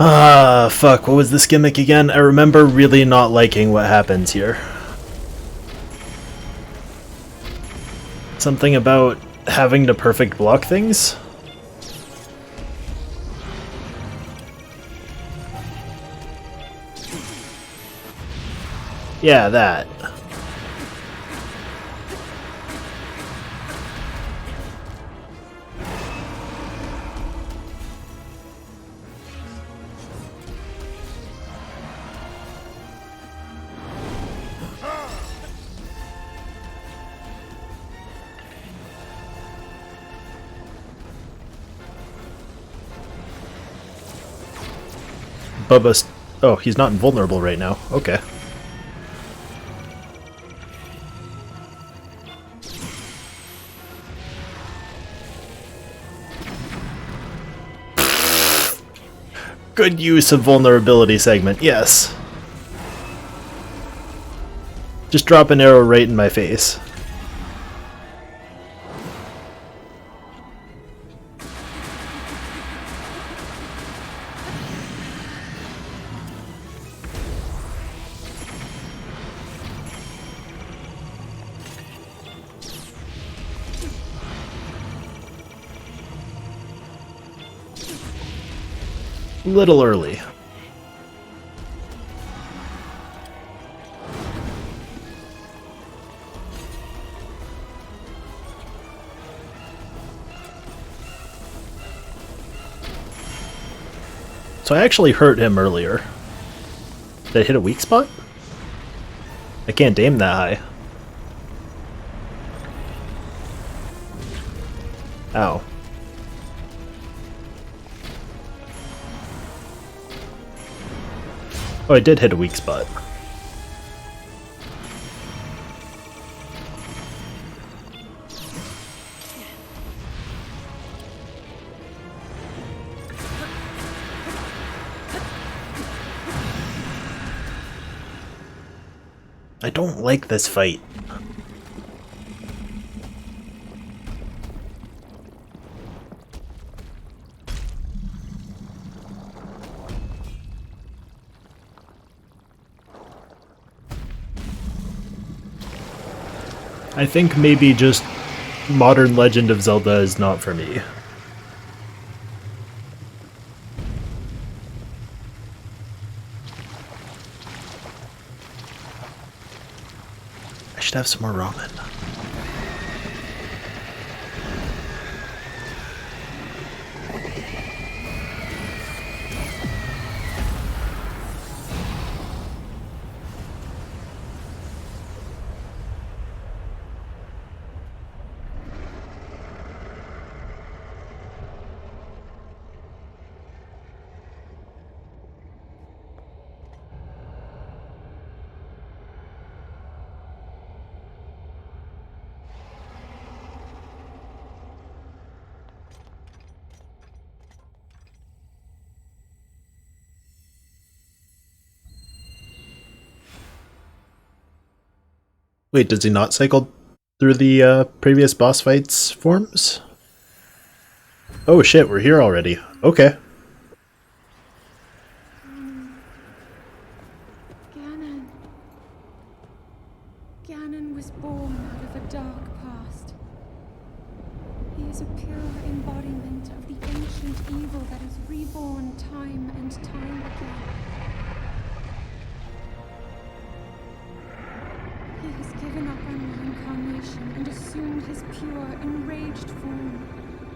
Ah, fuck, what was this gimmick again? I remember really not liking what happens here. Something about having to perfect block things? Yeah, that. Bubba's... Oh, he's not invulnerable right now. Okay. Good use of vulnerability segment, yes. Just drop an arrow right in my face. Little early. So I actually hurt him earlier. Did I hit a weak spot? I can't aim that high. Ow. Oh, I did hit a weak spot. I don't like this fight. I think maybe just modern Legend of Zelda is not for me. I should have some more ramen. Wait, does he not cycle through the previous boss fights forms? Oh shit, we're here already. Okay. Ganon. Ganon was born out of a dark past. He is a pure embodiment of the ancient evil that is reborn time and time again. He has given up on reincarnation and assumed his pure, enraged form.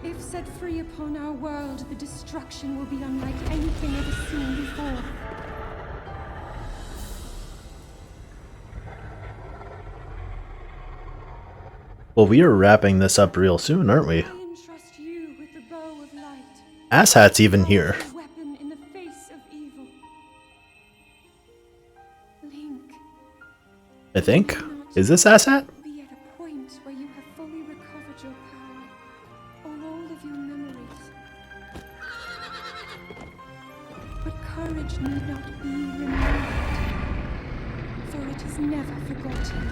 If set free upon our world, the destruction will be unlike anything ever seen before. Well, we are wrapping this up real soon, aren't we? I entrust you with the bow of light. Asshat's even here. A weapon in the face of evil. Link, I think. Is this Asshat? be at a point where you have fully recovered your power, or all of your memories. But courage need not be remembered, for it is never forgotten.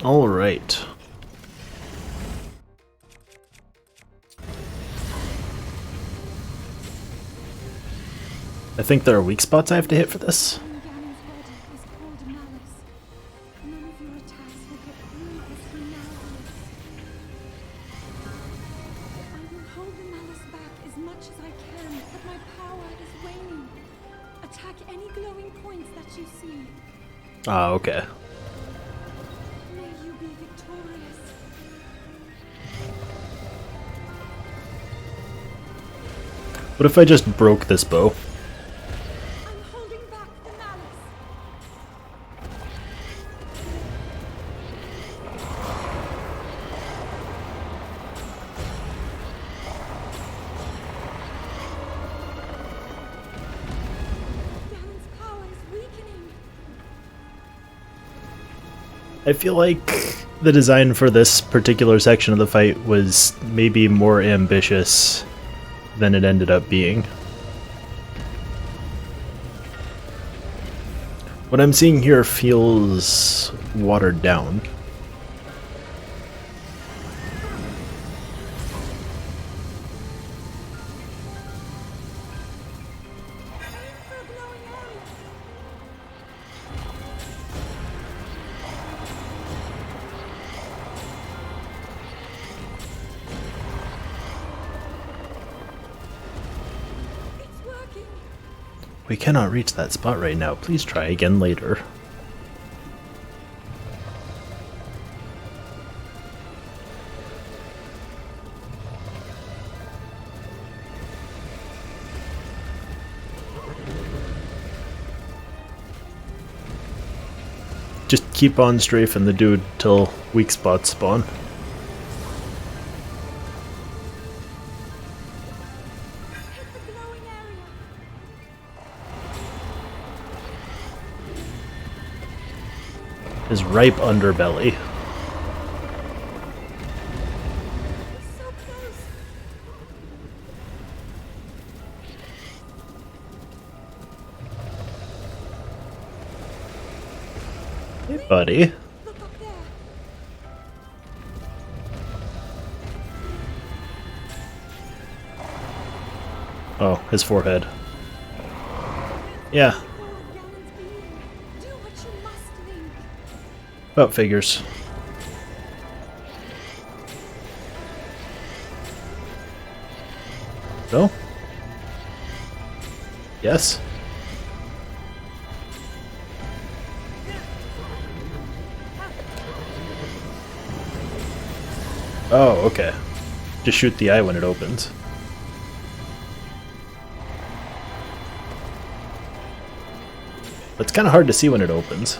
All right. I think there are weak spots I have to hit for this. Ganon's body is called malice. None of your attacks will get through as he now is. I will hold the malice back as much as I can, but my power is waning. Attack any glowing points that you see. Ah, okay. May you be victorious. What if I just broke this bow? I'm holding back the malice. Ganon's power is weakening. I feel like the design for this particular section of the fight was maybe more ambitious than it ended up being. What I'm seeing here feels watered down. For a glowing area. It's working. We cannot reach that spot right now. Please try again later. just keep on strafing the dude till weak spots spawn. Hit the glowing area. His ripe underbelly. He's so close. Hey, buddy. Look up there. Oh, his forehead. Yeah, Forward, Ganon's being. Do what you must, Link. about figures. No? Yes? Oh, okay. Just shoot the eye when it opens. But it's kind of hard to see when it opens.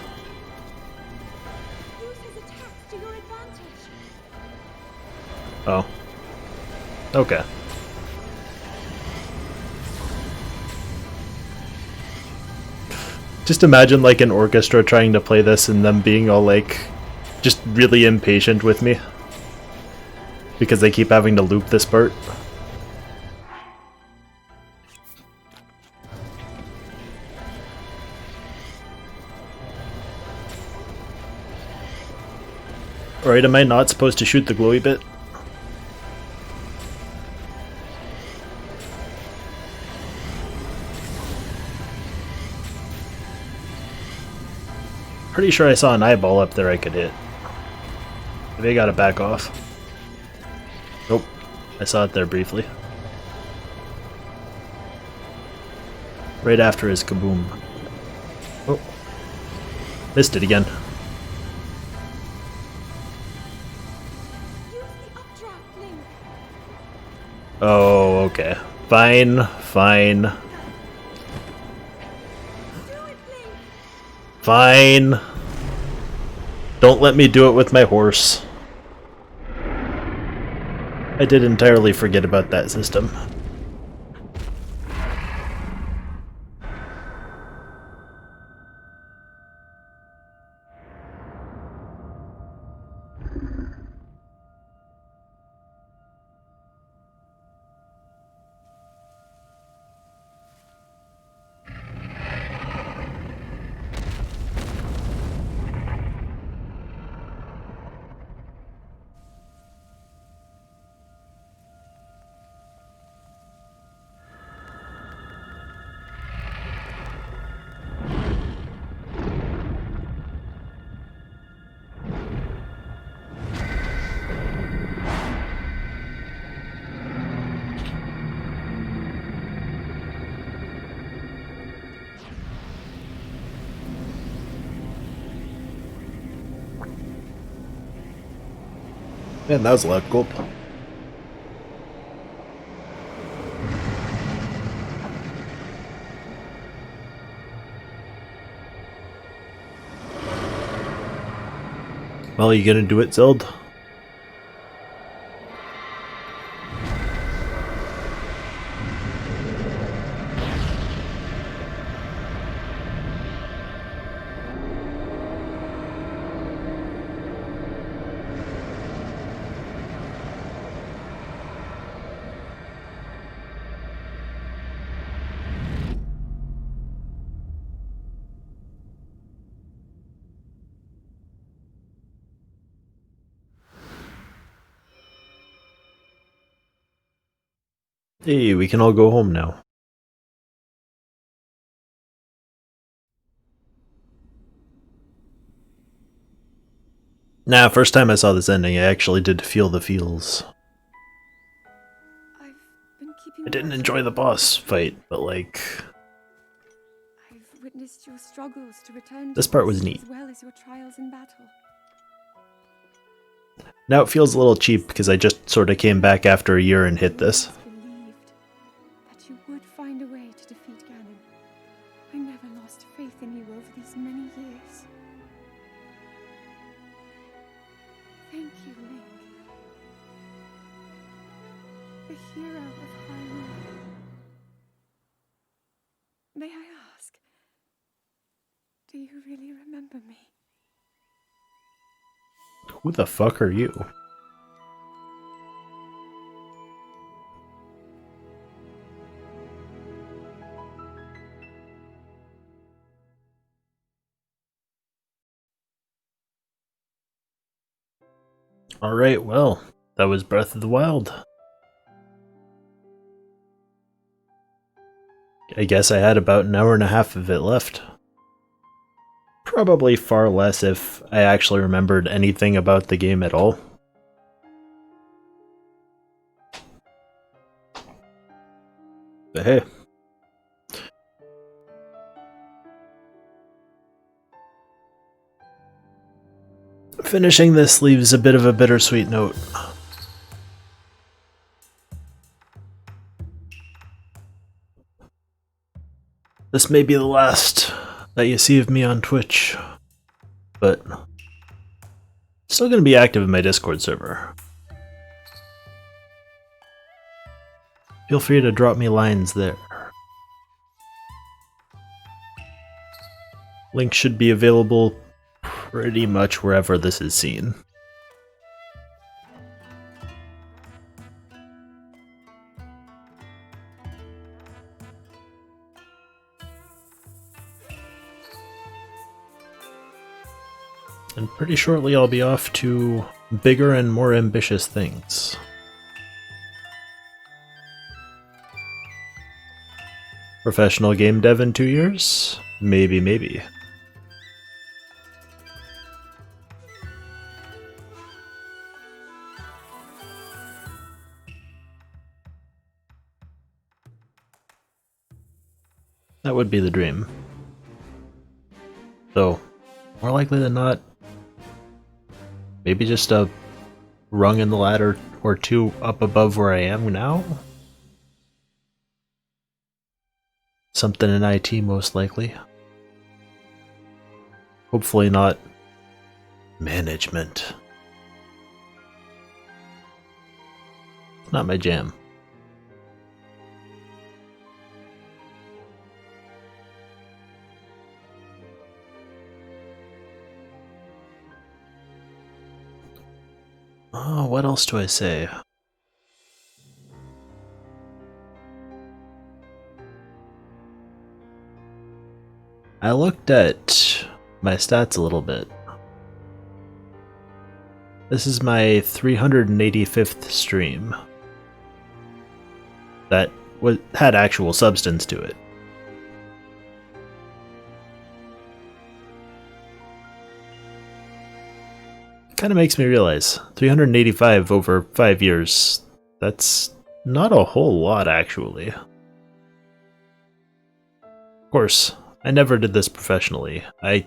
Use his attacks to your advantage. Oh. Okay. Just imagine like an orchestra trying to play this and them being all like just really impatient with me because they keep having to loop this part. Alright, am I not supposed to shoot the glowy bit? Pretty sure I saw an eyeball up there I could hit. Maybe I gotta back off. Nope. I saw it there briefly. Right after his kaboom. Oh. Missed it again. Use the updraft, Link. Oh, okay. Fine, fine, Do it, Link. fine. Don't let me do it with my horse. I did entirely forget about that system. Man, that was a loud gulp. Well, you gonna do it, Zelda? Hey, we can all go home now. Nah, first time I saw this ending, I actually did feel the feels. I've been keeping I didn't watch enjoy over the you. boss fight, but like, I've witnessed your struggles to return This to part us, was neat. as well as your trials in battle. now it feels a little cheap because I just sort of came back after a year and hit this. I always believed that you would find a way to defeat Ganon. I never lost faith in you over these many years. Thank you, Link. The hero of Hyrule. May I ask, do you really remember me? Who the fuck are you? Alright, well, that was Breath of the Wild. I guess I had about an hour and a half of it left. Probably far less if I actually remembered anything about the game at all. But hey. Finishing this leaves a bit of a bittersweet note. This may be the last that you see of me on Twitch, but still gonna be active in my Discord server. Feel free to drop me lines there. Link should be available pretty much wherever this is seen. And pretty shortly I'll be off to bigger and more ambitious things. Professional game dev in 2 years? Maybe, maybe. That would be the dream. Though, more likely than not, maybe just a rung in the ladder or two up above where I am now? Something in IT, most likely. Hopefully not management. It's not my jam. Oh, what else do I say? I looked at my stats a little bit. This is my 385th stream that had actual substance to it. Kind of makes me realize 385 over 5 years, that's not a whole lot actually. Of course, I never did this professionally. I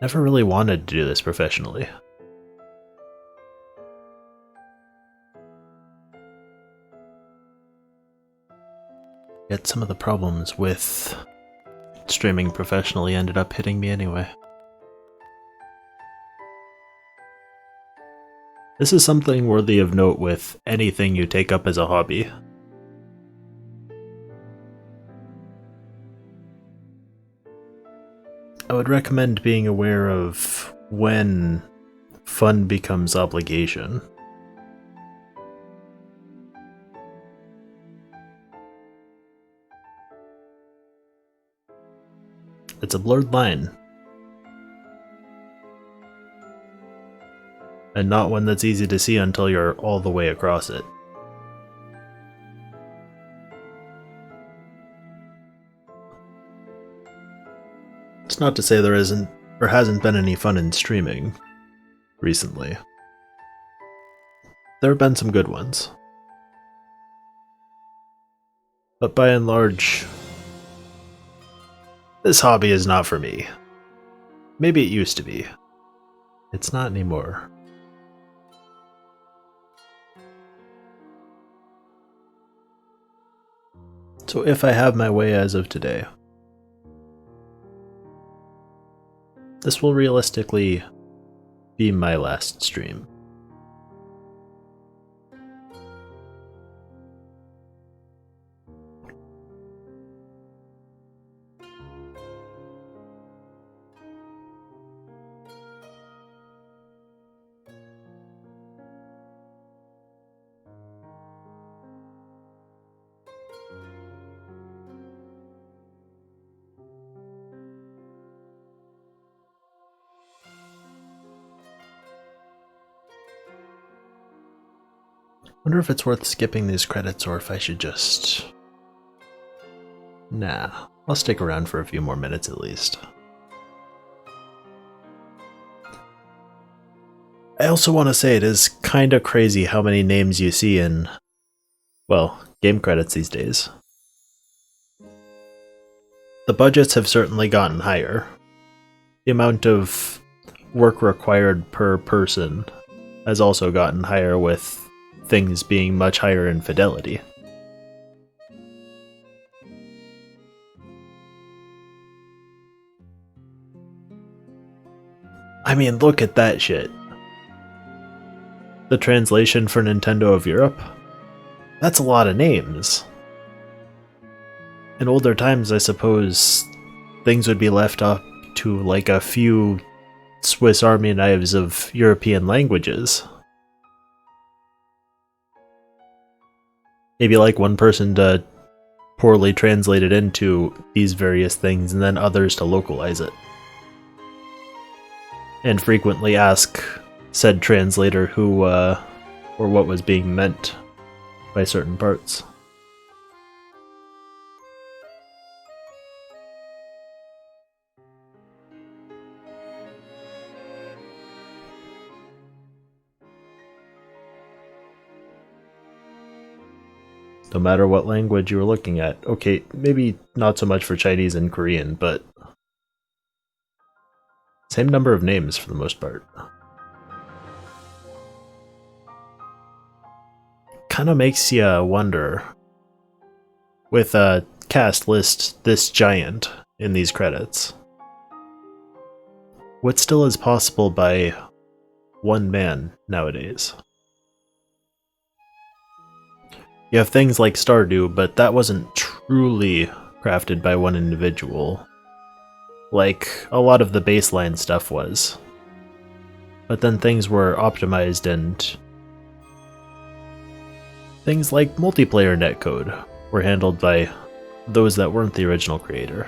never really wanted to do this professionally. Yet some of the problems with streaming professionally ended up hitting me anyway. This is something worthy of note with anything you take up as a hobby. I would recommend being aware of when fun becomes obligation. It's a blurred line. And not one that's easy to see until you're all the way across it. It's not to say there isn't or hasn't been any fun in streaming recently. There have been some good ones. But by and large, this hobby is not for me. Maybe it used to be. It's not anymore. So if I have my way as of today, this will realistically be my last stream. Wonder if it's worth skipping these credits or if I should just... Nah, I'll stick around for a few more minutes at least. I also want to say it is kinda crazy how many names you see in, well, game credits these days. The budgets have certainly gotten higher. The amount of work required per person has also gotten higher, with things being much higher in fidelity. I mean, look at that shit. The translation for Nintendo of Europe? That's a lot of names. In older times, I suppose things would be left up to like a few Swiss Army knives of European languages. Maybe like one person to poorly translate it into these various things and then others to localize it. And frequently ask said translator who or what was being meant by certain parts. No matter what language you were looking at. Okay, maybe not so much for Chinese and Korean, but same number of names for the most part. Kinda makes you wonder, with a cast list this giant in these credits, what still is possible by one man nowadays? You have things like Stardew, but that wasn't truly crafted by one individual, like a lot of the baseline stuff was. But then things were optimized, and things like multiplayer netcode were handled by those that weren't the original creator.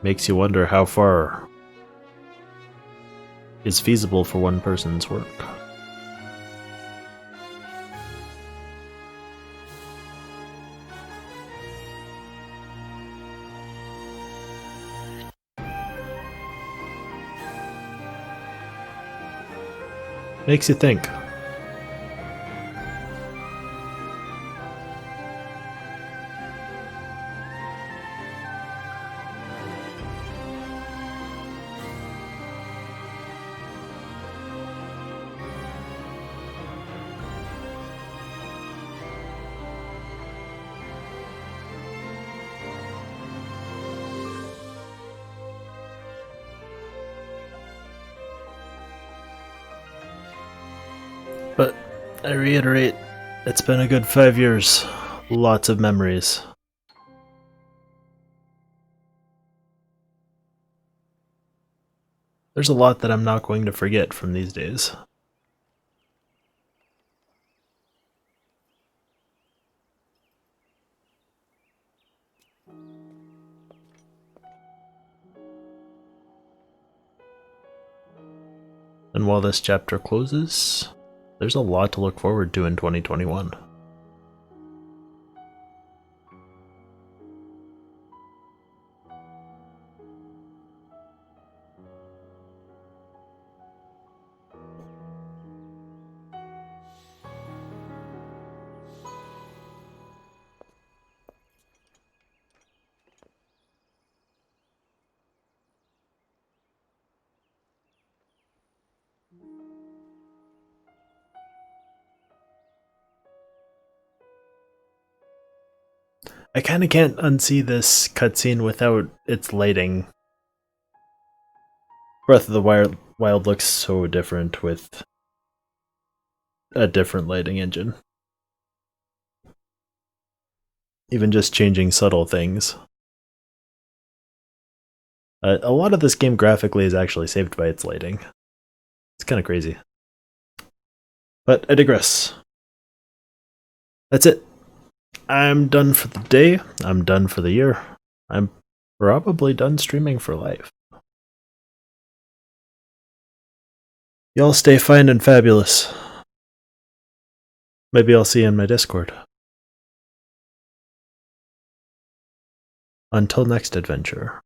Makes you wonder how far is feasible for one person's work. Makes you think. But I reiterate, it's been a good 5 years. Lots of memories. There's a lot that I'm not going to forget from these days. And while this chapter closes, there's a lot to look forward to in 2021. I kind of can't unsee this cutscene without its lighting. Breath of the Wild looks so different with a different lighting engine. Even just changing subtle things. A lot of this game graphically is actually saved by its lighting. It's kind of crazy. But I digress. That's it. I'm done for the day. I'm done for the year. I'm probably done streaming for life. Y'all stay fine and fabulous. Maybe I'll see you in my Discord. Until next adventure.